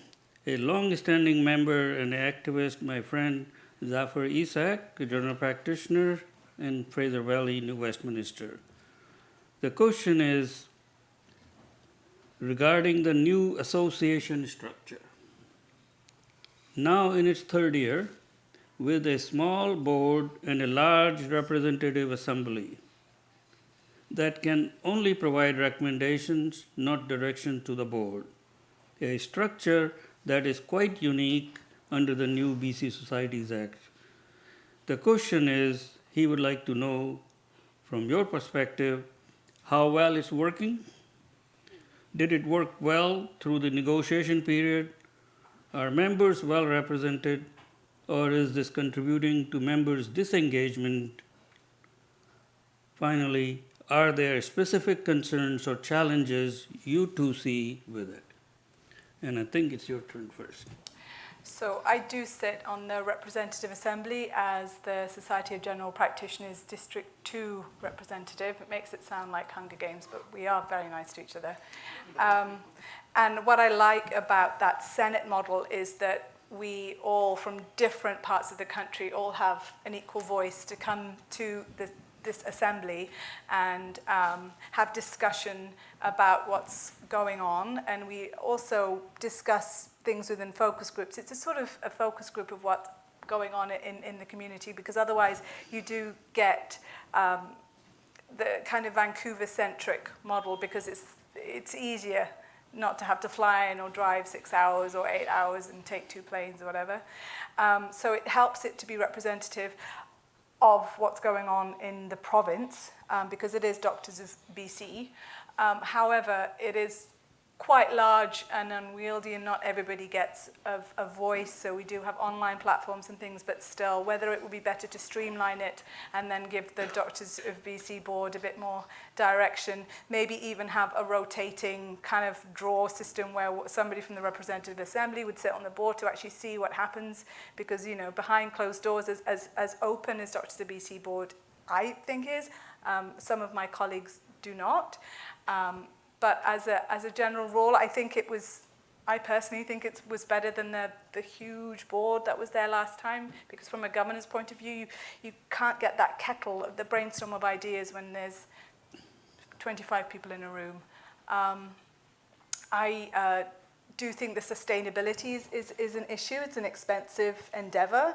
a long-standing member and activist, my friend Zafar Isaac, a general practitioner in Fraser Valley, New Westminster. The question is regarding the new association structure. Now in its third year, with a small board and a large representative assembly that can only provide recommendations, not direction to the board, a structure that is quite unique under the new BC Societies Act. The question is, he would like to know from your perspective, how well it's working? Did it work well through the negotiation period? Are members well represented, or is this contributing to members' disengagement? Finally, are there specific concerns or challenges you two see with it? And I think it's your turn first. So I do sit on the Representative Assembly as the Society of General Practitioners District 2 representative. It makes it sound like Hunger Games, but we are very nice to each other. And what I like about that Senate model is that we all, from different parts of the country, all have an equal voice to come to this assembly and have discussion about what's going on. And we also discuss things within focus groups. It's a sort of a focus group of what's going on in the community, because otherwise you do get the kind of Vancouver-centric model, because it's easier not to have to fly in or drive 6 hours or 8 hours and take 2 planes or whatever. So it helps it to be representative of what's going on in the province, because it is Doctors of BC. However, it is quite large and unwieldy, and not everybody gets a voice. So we do have online platforms and things, but still, whether it would be better to streamline it and then give the Doctors of BC board a bit more direction, maybe even have a rotating kind of draw system where somebody from the Representative Assembly would sit on the board to actually see what happens, because, you know, behind closed doors, as open as Doctors of BC board, I think is, some of my colleagues do not. But as a general rule, I personally think it was better than the huge board that was there last time, because from a governance point of view, you can't get that kettle, the brainstorm of ideas when there's 25 people in a room. I do think the sustainability is an issue. It's an expensive endeavor,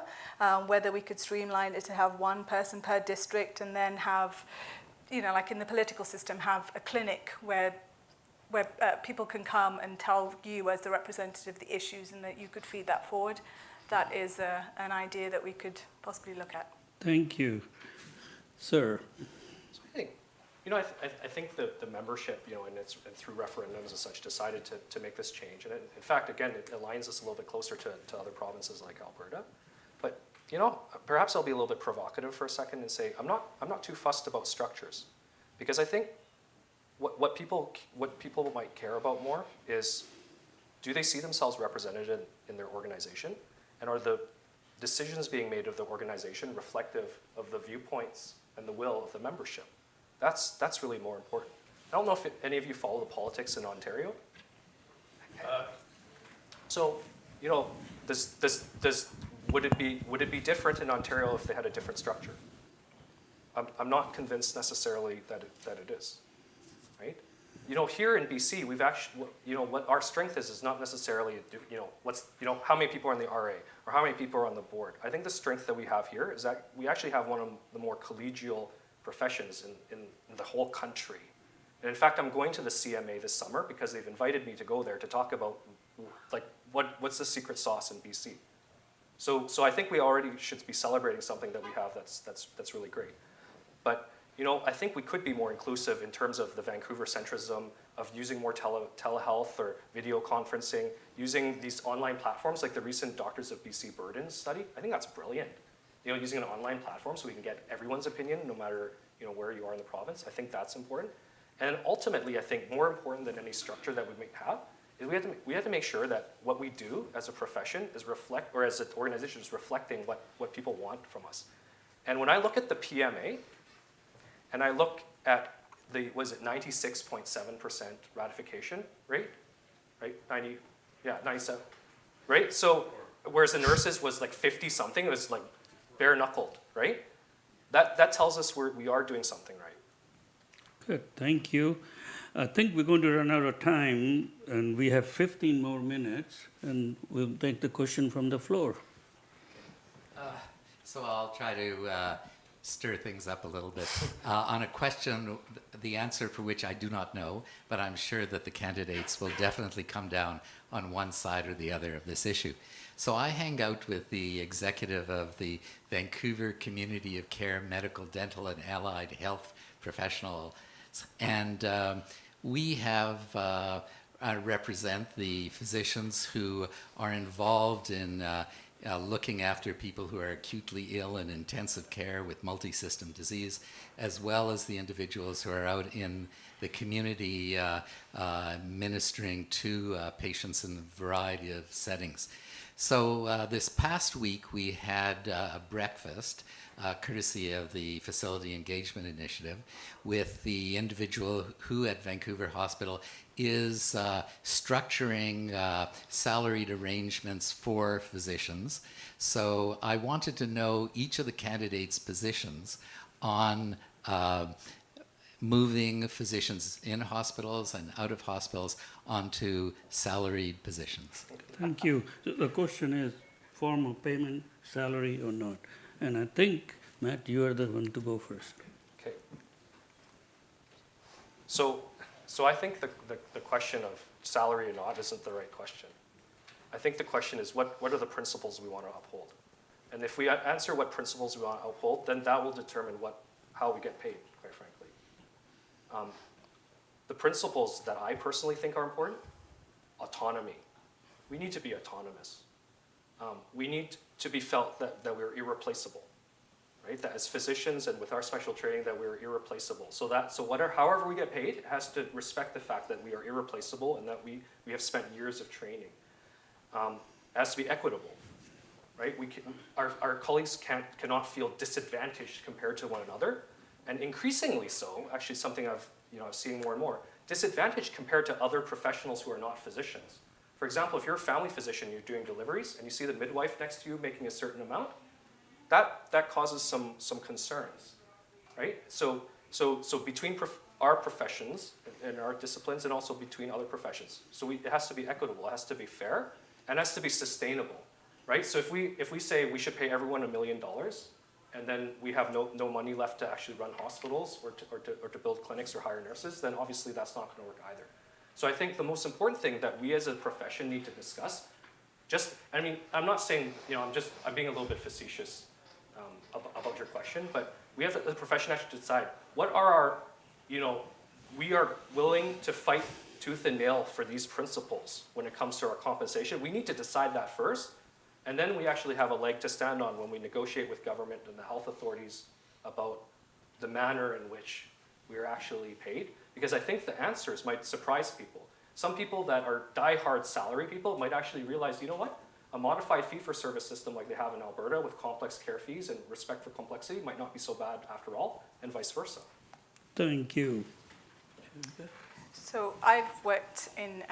whether we could streamline it to have one person per district and then have, you know, like in the political system, have a clinic where people can come and tell you as the representative the issues, and that you could feed that forward. That is an idea that we could possibly look at. Thank you. Sir. So I think, you know, I think the membership, you know, and through referendums and such, decided to make this change. And in fact, again, it aligns us a little bit closer to other provinces like Alberta. But, you know, perhaps I'll be a little bit provocative for a second and say I'm not too fussed about structures, because I think what people might care about more is, do they see themselves represented in their organization? And are the decisions being made of the organization reflective of the viewpoints and the will of the membership? That's really more important. I don't know if any of you follow the politics in Ontario. So, you know, would it be different in Ontario if they had a different structure? I'm not convinced necessarily that it is, right? You know, here in BC, we've actually, you know, what our strength is not necessarily, you know, how many people are in the RA or how many people are on the board. I think the strength that we have here is that we actually have one of the more collegial professions in the whole country. And in fact, I'm going to the CMA this summer because they've invited me to go there to talk about, like, what's the secret sauce in BC. So I think we already should be celebrating something that we have that's really great. But you know, I think we could be more inclusive in terms of the Vancouver centrism of using more telehealth or video conferencing, using these online platforms like the recent Doctors of BC Burden study. I think that's brilliant. You know, using an online platform so we can get everyone's opinion no matter, you know, where you are in the province. I think that's important. And ultimately, I think more important than any structure that we may have is we have to make sure that what we do as a profession is or as an organization is reflecting what people want from us. And when I look at the PMA, and I look at the, was it 96.7% ratification rate, right? 97, right? So, whereas the nurses was like 50 something, it was like bare knuckled, right? That tells us we are doing something right. Good, thank you. I think we're going to run out of time, and we have 15 more minutes, and we'll take the question from the floor. So I'll try to stir things up a little bit. On a question, the answer for which I do not know, but I'm sure that the candidates will definitely come down on one side or the other of this issue. So I hang out with the executive of the Vancouver Community of Care Medical, Dental, and Allied Health Professionals, and we have represent the physicians who are involved in looking after people who are acutely ill in intensive care with multi-system disease, as well as the individuals who are out in the community ministering to patients in a variety of settings. So this past week we had a breakfast courtesy of the Facility Engagement Initiative with the individual who at Vancouver Hospital is structuring salaried arrangements for physicians. So I wanted to know each of the candidates' positions on moving physicians in hospitals and out of hospitals onto salaried positions. Thank you. So the question is form of payment, salary or not? And I think, Matt, you are the one to go first. Okay. So I think the question of salary or not isn't the right question. I think the question is what are the principles we want to uphold? And if we answer what principles we want to uphold, then that will determine how we get paid, quite frankly. The principles that I personally think are important, autonomy. We need to be autonomous. We need to be felt that we're irreplaceable, right? That as physicians and with our special training that we're irreplaceable. However we get paid, it has to respect the fact that we are irreplaceable and that we have spent years of training. It has to be equitable, right? Our colleagues cannot feel disadvantaged compared to one another, and increasingly so, actually something I've seen more and more, disadvantaged compared to other professionals who are not physicians. For example, if you're a family physician, you're doing deliveries, and you see the midwife next to you making a certain amount, that causes some concerns, right? So between our professions and our disciplines, and also between other professions. So it has to be equitable, it has to be fair, and it has to be sustainable, right? So if we say we should pay everyone $1 million, and then we have no money left to actually run hospitals or to build clinics or hire nurses, then obviously that's not going to work either. So I think the most important thing that we as a profession need to discuss, I'm not saying, I'm being a little bit facetious about your question, but we have the profession actually to decide what are our, we are willing to fight tooth and nail for these principles when it comes to our compensation. We need to decide that first, and then we actually have a leg to stand on when we negotiate with government and the health authorities about the manner in which we are actually paid. because I think the answers might surprise people. Some people that are die-hard salary people might actually realize, you know what? A modified fee-for-service system like they have in Alberta with complex care fees and respect for complexity might not be so bad after all, and vice versa. Thank you. So I've worked in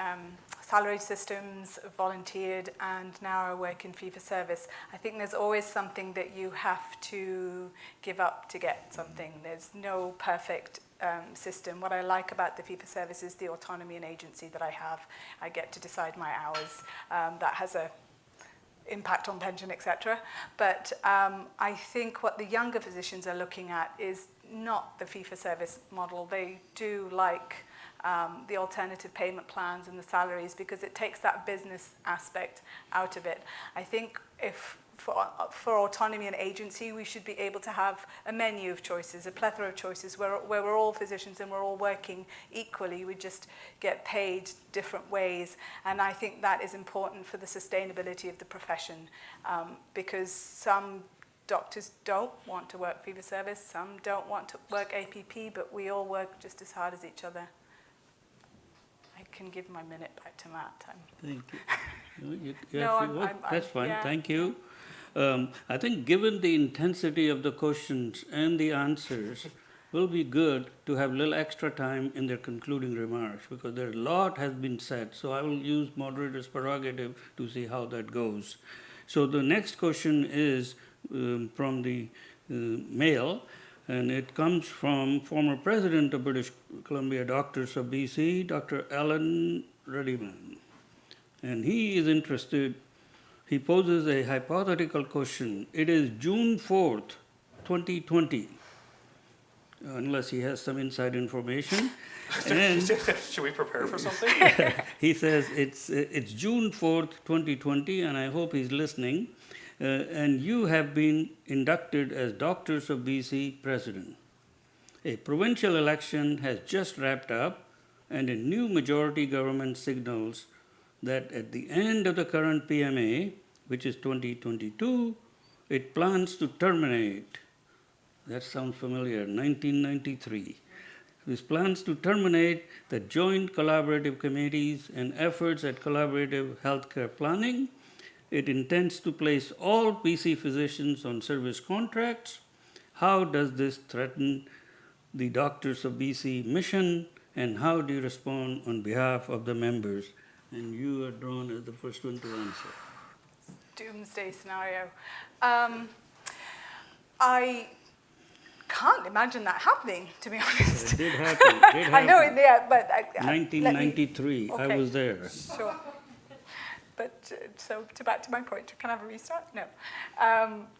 salaried systems, volunteered, and now I work in fee-for-service. I think there's always something that you have to give up to get something. There's no perfect system. What I like about the fee-for-service is the autonomy and agency that I have. I get to decide my hours. That has a impact on pension, etc. But I think what the younger physicians are looking at is not the fee-for-service model. They do like the alternative payment plans and the salaries because it takes that business aspect out of it. I think if for autonomy and agency, we should be able to have a menu of choices, a plethora of choices where we're all physicians and we're all working equally. We just get paid different ways. And I think that is important for the sustainability of the profession because some doctors don't want to work fee-for-service, some don't want to work APP, but we all work just as hard as each other. I can give my minute back to Matt. Thank you. No, That's fine. yeah. Thank you. I think given the intensity of the questions and the answers, will be good to have a little extra time in their concluding remarks because a lot has been said. So I will use moderator's prerogative to see how that goes. So the next question is from the mail, and it comes from former President of British Columbia Doctors of BC, Dr. Alan Reddyman. And he is interested. He poses a hypothetical question. It is June 4th, 2020, unless he has some inside information. And Should we prepare for something? he says it's June 4th, 2020, and I hope he's listening. And you have been inducted as Doctors of BC President. A provincial election has just wrapped up, and a new majority government signals that at the end of the current PMA, which is 2022, it plans to terminate, that sounds familiar, 1993. This plans to terminate the joint collaborative committees and efforts at collaborative healthcare planning. It intends to place all BC physicians on service contracts. How does this threaten the Doctors of BC mission, and how do you respond on behalf of the members? And you are drawn as the first one to answer. Doomsday scenario. I can't imagine that happening, to be honest. It did happen. I know it, yeah, but 1993, I was there. Sure. But so back to my point, can I have a restart? No.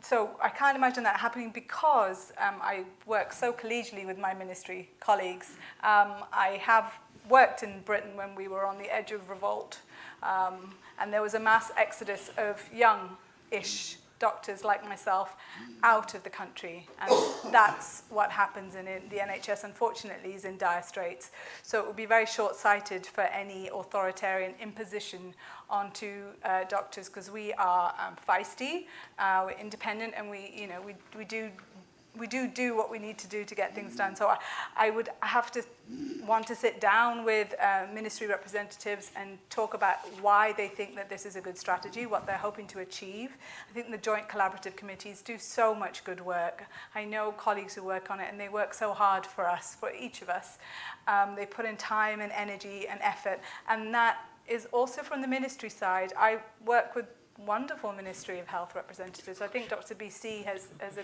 So I can't imagine that happening because I work so collegially with my ministry colleagues. I have worked in Britain when we were on the edge of revolt, and there was a mass exodus of young-ish doctors like myself out of the country, and that's what happens in the NHS, unfortunately, is in dire straits. So it would be very short-sighted for any authoritarian imposition onto doctors, because we are feisty, we're independent, and we do what we need to do to get things done. So I would have to want to sit down with ministry representatives and talk about why they think that this is a good strategy, what they're hoping to achieve. I think the joint collaborative committees do so much good work. I know colleagues who work on it, and they work so hard for us, for each of us. They put in time and energy and effort, and that is also from the ministry side. I work with wonderful Ministry of Health representatives. I think Dr. BC has a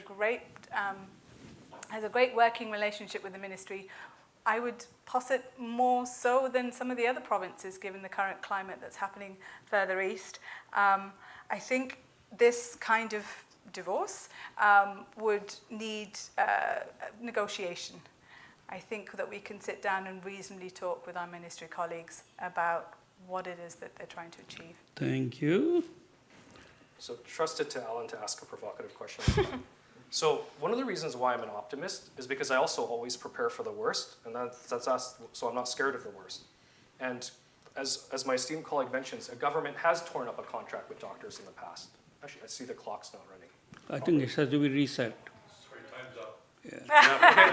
great working relationship with the ministry. I would posit more so than some of the other provinces, given the current climate that's happening further east. I think this kind of divorce would need negotiation. I think that we can sit down and reasonably talk with our ministry colleagues about what it is that they're trying to achieve. Thank you. So trusted to Alan to ask a provocative question. So one of the reasons why I'm an optimist is because I also always prepare for the worst, and so I'm not scared of the worst. And as my esteemed colleague mentions, a government has torn up a contract with doctors in the past. Actually, I see the clock's not running. I think it has to be reset. Sorry, time's up. Yeah. Okay.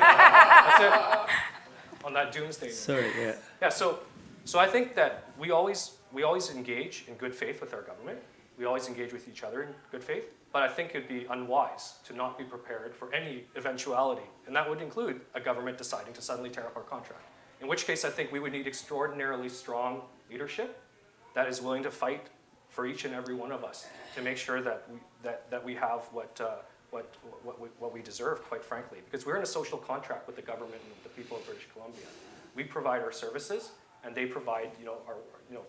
That's it. on that doomsday. Sorry, yeah. Yeah, so I think that we always engage in good faith with our government. We always engage with each other in good faith. But I think it'd be unwise to not be prepared for any eventuality. And that would include a government deciding to suddenly tear up our contract. In which case, I think we would need extraordinarily strong leadership that is willing to fight for each and every one of us to make sure that we have what we deserve, quite frankly. Because we're in a social contract with the government and the people of British Columbia. We provide our services, and they provide, our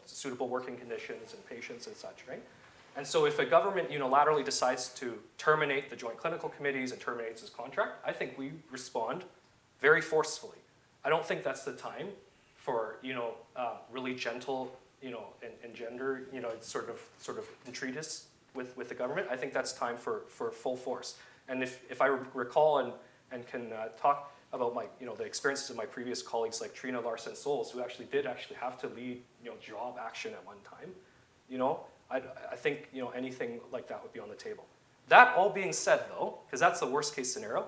suitable working conditions and patients and such, right? And so if a government unilaterally decides to terminate the joint clinical committees and terminates this contract, I think we respond very forcefully. I don't think that's the time for, really gentle, and gender, sort of entreaties with the government. I think that's time for full force. And if I recall and can talk about my, the experiences of my previous colleagues like Trina Larson-Souls, who did have to lead, job action at one time, I think anything like that would be on the table. That all being said, though, because that's the worst case scenario,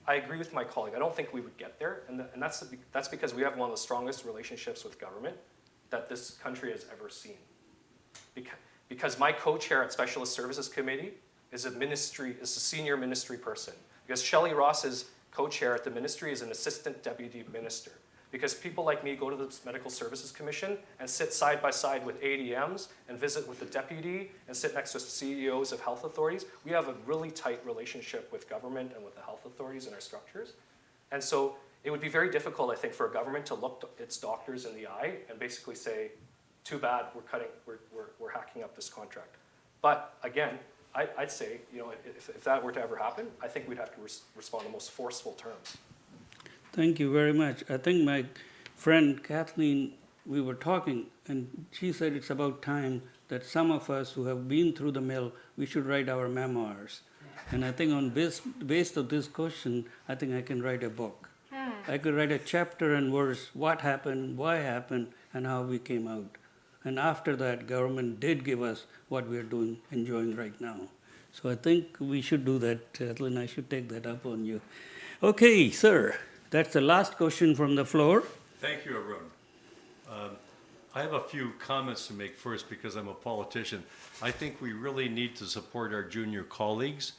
I agree with my colleague. I don't think we would get there, and that's because we have one of the strongest relationships with government that this country has ever seen. Because my co-chair at Specialist Services Committee is a senior ministry person. Because Shelley Ross's co-chair at the ministry is an assistant deputy minister. Because people like me go to the Medical Services Commission and sit side by side with ADMs and visit with the deputy and sit next to CEOs of health authorities. We have a really tight relationship with government and with the health authorities and our structures. And so it would be very difficult, I think, for a government to look its doctors in the eye and basically say, too bad, we're hacking up this contract. But again, I'd say, if that were to ever happen, I think we'd have to respond in the most forceful terms. Thank you very much. I think my friend Kathleen, we were talking, and she said it's about time that some of us who have been through the mill, we should write our memoirs. And I think based on this question, I think I can write a book. I could write a chapter and verse, what happened, why happened, and how we came out. And after that, government did give us what we are enjoying right now. So I think we should do that, Kathleen. I should take that up on you. Okay, sir. That's the last question from the floor. Thank you, Arun. I have a few comments to make first because I'm a politician. I think we really need to support our junior colleagues.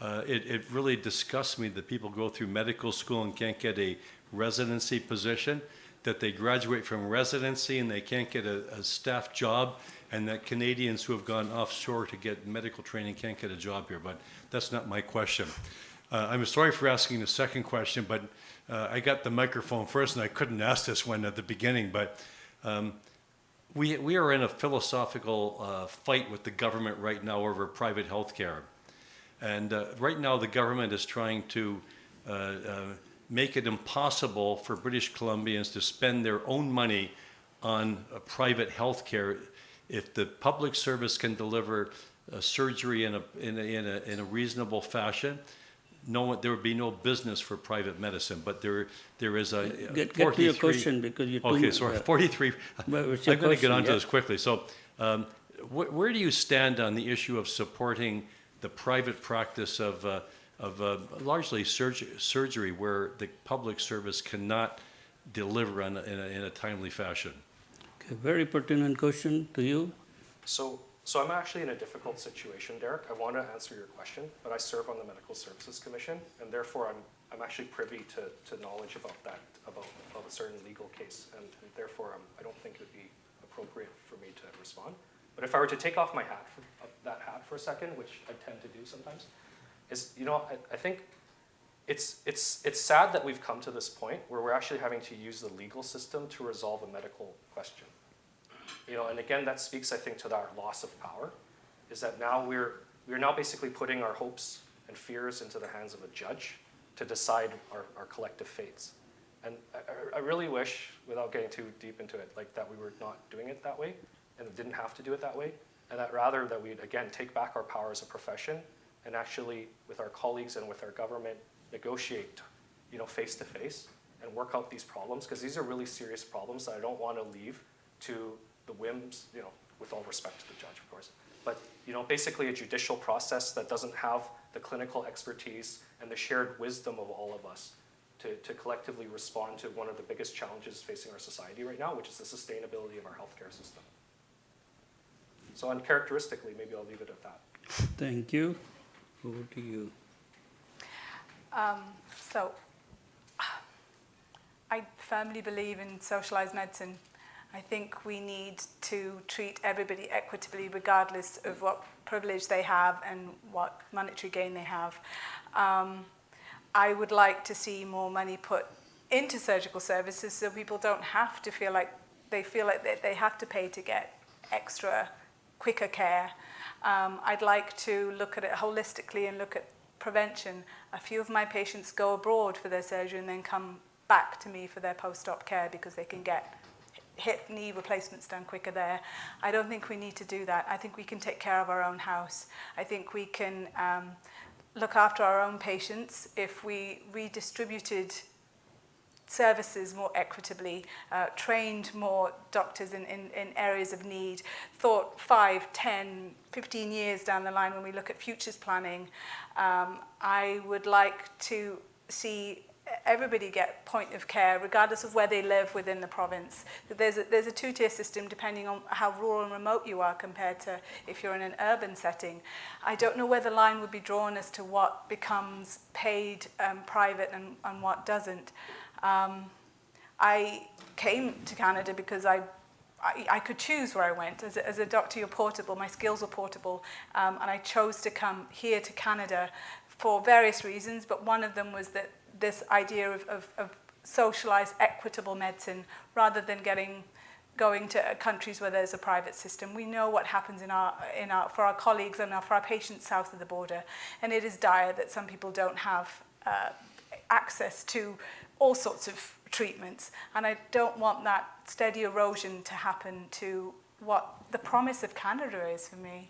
It really disgusts me that people go through medical school and can't get a residency position, that they graduate from residency and they can't get a staff job, and that Canadians who have gone offshore to get medical training can't get a job here. But that's not my question. I'm sorry for asking the second question, but I got the microphone first and I couldn't ask this one at the beginning, but we are in a philosophical fight with the government right now over private health care. And right now the government is trying to make it impossible for British Columbians to spend their own money on private health care. If the public service can deliver surgery in a reasonable fashion, there would be no business for private medicine, but there is a get to your question because you're okay. Sorry, 43. I'm going to get onto this quickly. So, where do you stand on the issue of supporting the private practice of largely surgery, where the public service cannot deliver in a timely fashion? Okay, very pertinent question to you. So I'm actually in a difficult situation, Derek. I want to answer your question, but I serve on the Medical Services Commission, and therefore I'm actually privy to knowledge about a certain legal case, and therefore I don't think it would be appropriate for me to respond. But if I were to take off my hat, that hat for a second, which I tend to do sometimes, I think it's sad that we've come to this point where we're actually having to use the legal system to resolve a medical question. And again, that speaks, I think, to our loss of power, is that now we're now basically putting our hopes and fears into the hands of a judge to decide our collective fates. And I really wish, without getting too deep into it, that we were not doing it that way, and didn't have to do it that way, and that rather that we'd, again, take back our power as a profession and actually, with our colleagues and with our government, negotiate, face to face and work out these problems, because these are really serious problems that I don't want to leave to the whims, with all respect to the judge, of course, but basically a judicial process that doesn't have the clinical expertise and the shared wisdom of all of us to collectively respond to one of the biggest challenges facing our society right now, which is the sustainability of our healthcare system. So uncharacteristically, maybe I'll leave it at that. Thank you. Over to you. So, I firmly believe in socialized medicine. I think we need to treat everybody equitably, regardless of what privilege they have and what monetary gain they have. I would like to see more money put into surgical services so people don't have to feel like they have to pay to get extra, quicker care. I'd like to look at it holistically and look at prevention. A few of my patients go abroad for their surgery and then come back to me for their post-op care because they can get hip, knee replacements done quicker there. I don't think we need to do that. I think we can take care of our own house. I think we can look after our own patients if we redistributed services more equitably, trained more doctors in areas of need, thought 5, 10, 15 years down the line when we look at futures planning. I would like to see everybody get point of care, regardless of where they live within the province. There's a two-tier system depending on how rural and remote you are compared to if you're in an urban setting. I don't know where the line would be drawn as to what becomes paid private and what doesn't. I came to Canada because I could choose where I went. As a doctor, you're portable. My skills were portable. And I chose to come here to Canada for various reasons, but one of them was that this idea of socialized, equitable medicine rather than going to countries where there's a private system. We know what happens for our colleagues and for our patients south of the border, and it is dire that some people don't have access to all sorts of treatments, and I don't want that steady erosion to happen to what the promise of Canada is for me.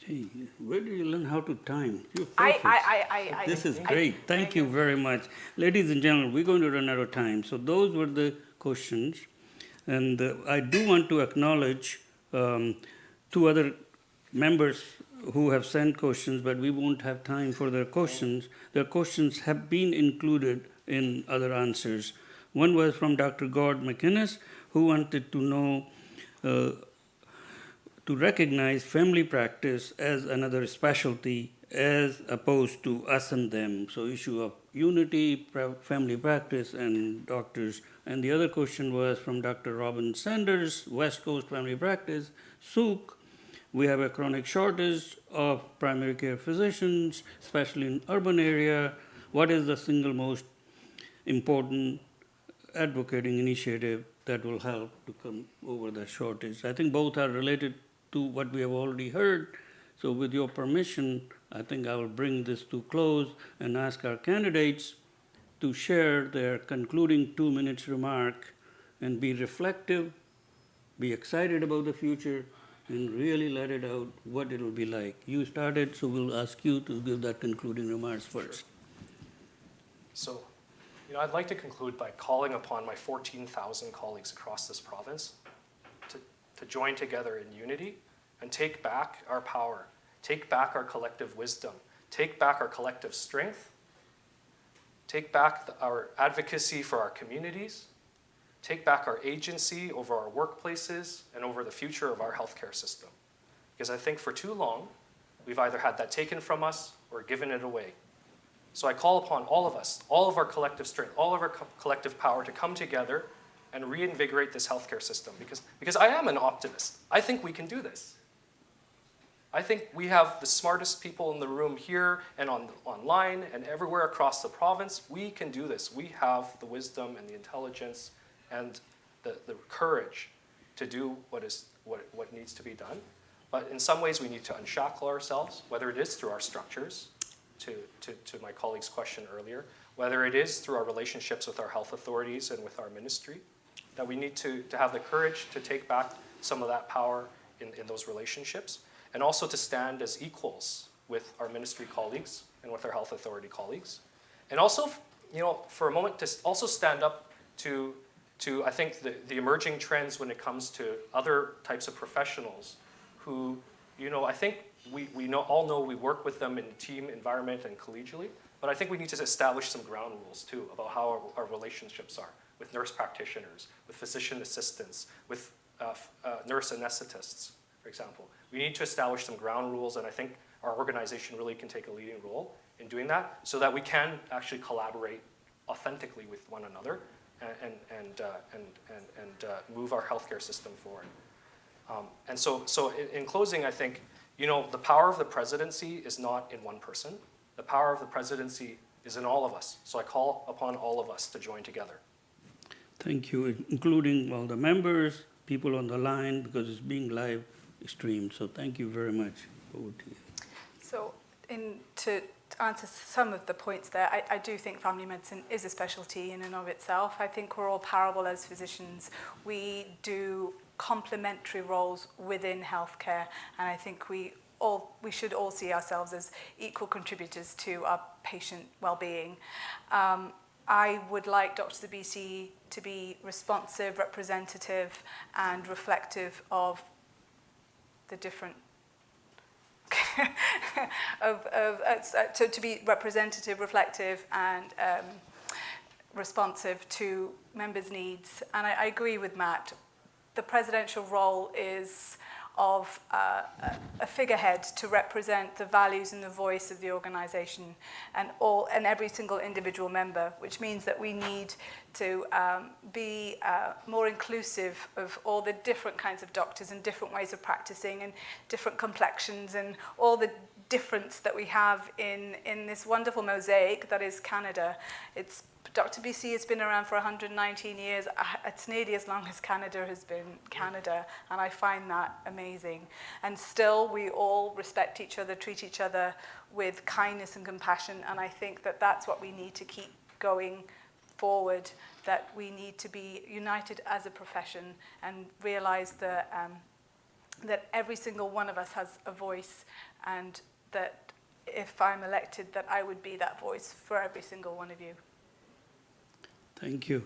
Gee, where did you learn how to time? You're I- perfect. This is great. Thank you very much. Ladies and gentlemen, we're going to run out of time. So those were the questions. And I do want to acknowledge two other members who have sent questions, but we won't have time for their questions. Their questions have been included in other answers. One was from Dr. Gord McInnes, who wanted to know to recognize family practice as another specialty as opposed to us and them. So issue of unity, family practice, and doctors. And the other question was from Dr. Robin Sanders, West Coast Family Practice, Souk. We have a chronic shortage of primary care physicians, especially in urban area. What is the single most important advocating initiative that will help to come over the shortage? I think both are related to what we have already heard. So with your permission, I think I will bring this to close and ask our candidates to share their concluding 2 minutes remark and be reflective, be excited about the future, and really let it out what it will be like. You started, so we'll ask you to give that concluding remarks first. So, I'd like to conclude by calling upon my 14,000 colleagues across this province to join together in unity and take back our power, take back our collective wisdom, take back our collective strength, take back our advocacy for our communities, take back our agency over our workplaces and over the future of our healthcare system. Because I think for too long, we've either had that taken from us or given it away. So I call upon all of us, all of our collective strength, all of our collective power to come together and reinvigorate this healthcare system. Because I am an optimist. I think we can do this. I think we have the smartest people in the room here and online and everywhere across the province. We can do this. We have the wisdom and the intelligence and the courage to do what needs to be done. But in some ways, we need to unshackle ourselves, whether it is through our structures, to my colleague's question earlier, whether it is through our relationships with our health authorities and with our ministry, that we need to have the courage to take back some of that power in those relationships, and also to stand as equals with our ministry colleagues and with our health authority colleagues. And also, for a moment, to also stand up to I think, the emerging trends when it comes to other types of professionals who, I think we all know we work with them in a team environment and collegially, But I think we need to establish some ground rules too about how our relationships are with nurse practitioners, with physician assistants, with nurse anesthetists, for example. We need to establish some ground rules, and I think our organization really can take a leading role in doing that so that we can actually collaborate authentically with one another and move our healthcare system forward. And so in closing, I think, the power of the presidency is not in one person. The power of the presidency is in all of us. So I call upon all of us to join together. Thank you, including all the members, people on the line, because it's being live streamed. So thank you very much. Over to you. So to answer some of the points there, I do think family medicine is a specialty in and of itself. I think we're all parable as physicians. We do complementary roles within healthcare, and I think we should all see ourselves as equal contributors to our patient well-being. I would like Doctors of BC to be responsive, representative, and reflective of the different to be representative, reflective, and responsive to members' needs. And I agree with Matt. The presidential role is of a figurehead to represent the values and the voice of the organization and every single individual member, which means that we need to be more inclusive of all the different kinds of doctors and different ways of practicing and different complexions and all the difference that we have in this wonderful mosaic that is Canada. Dr. BC has been around for 119 years. It's nearly as long as Canada has been Canada, and I find that amazing. And still, we all respect each other, treat each other with kindness and compassion, and I think that that's what we need to keep going forward, that we need to be united as a profession and realize that, that every single one of us has a voice, and that if I'm elected, that I would be that voice for every single one of you. Thank you.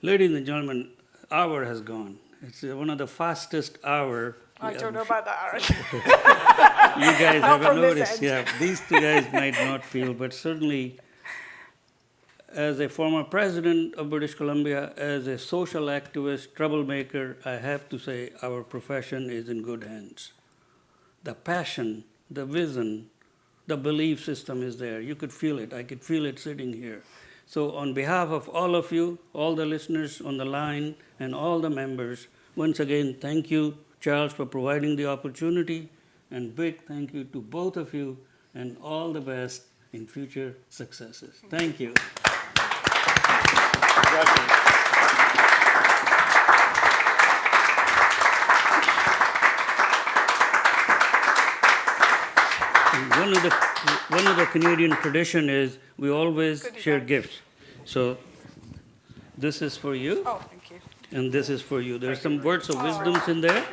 Ladies and gentlemen, hour has gone. It's one of the fastest hour. I don't know about that, Arun. You guys Not have from this noticed. end. Yeah, these two guys might not feel, but certainly as a former president of British Columbia, as a social activist, troublemaker, I have to say our profession is in good hands. The passion, the vision, the belief system is there. You could feel it. I could feel it sitting here. So on behalf of all of you, all the listeners on the line, and all the members, once again, thank you, Charles, for providing the opportunity, and big thank you to both of you, and all the best in future successes. Thank you. One of the Canadian tradition is we always share gifts. So this is for you. Oh, thank you. And this is for you. There's some words of wisdoms in there.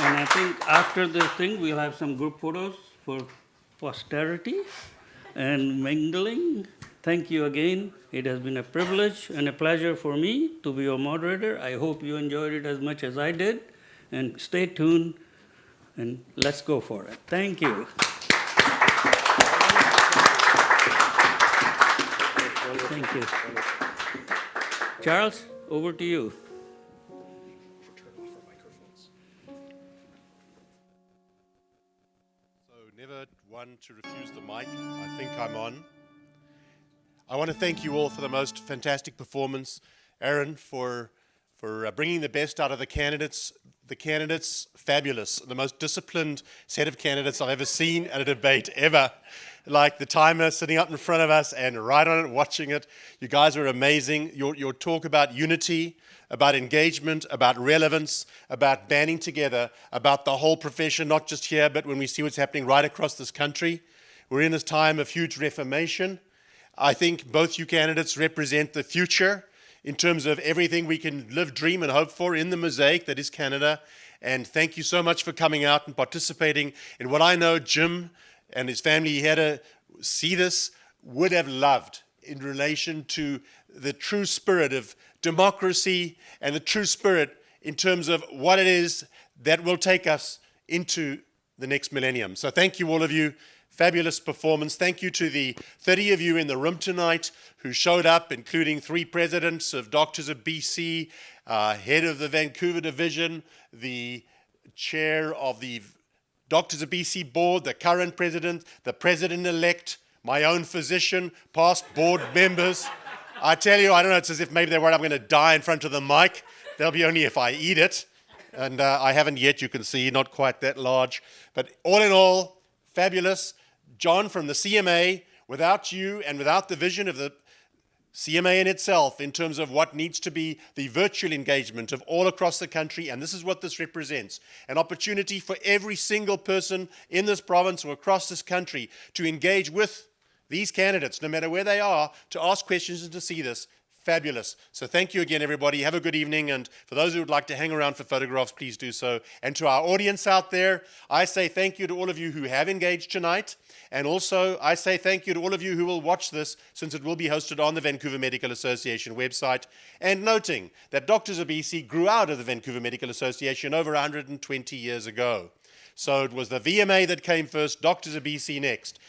And I think after this thing, we'll have some group photos for posterity and mingling. Thank you again. It has been a privilege and a pleasure for me to be your moderator. I hope you enjoyed it as much as I did. And stay tuned, and let's go for it. Thank you. Thank you. Charles, over to you. So never one to refuse the mic. I think I'm on. I want to thank you all for the most fantastic performance. Arun, for bringing the best out of the candidates. The candidates, fabulous. The most disciplined set of candidates I've ever seen at a debate, ever. Like the timer sitting up in front of us and right on it, watching it. You guys were amazing. Your talk about unity, about engagement, about relevance, about banding together, about the whole profession, not just here, but when we see what's happening right across this country. We're in this time of huge reformation. I think both you candidates represent the future in terms of everything we can live, dream, and hope for in the mosaic that is Canada. And thank you so much for coming out and participating in what I know Jim and his family here to see this would have loved in relation to the true spirit of democracy and the true spirit in terms of what it is that will take us into the next millennium. So thank you, all of you. Fabulous performance. Thank you to the 30 of you in the room tonight who showed up, including 3 presidents of Doctors of BC, head of the Vancouver division, the chair of the Doctors of BC board, the current president, the president-elect, my own physician, past board members. I tell you, I don't know, it's as if maybe they're worried I'm going to die in front of the mic. They'll be only if I eat it. And I haven't yet, you can see, not quite that large. But all in all, fabulous. John from the CMA, without you and without the vision of the CMA in itself in terms of what needs to be the virtual engagement of all across the country, and this is what this represents, an opportunity for every single person in this province or across this country to engage with these candidates, no matter where they are, to ask questions and to see this. Fabulous. So thank you again, everybody. Have a good evening. And for those who would like to hang around for photographs, please do so. And to our audience out there, I say thank you to all of you who have engaged tonight. And also, I say thank you to all of you who will watch this, since it will be hosted on the Vancouver Medical Association website. And noting that Doctors of BC grew out of the Vancouver Medical Association over 120 years ago. So it was the VMA that came first, Doctors of BC next.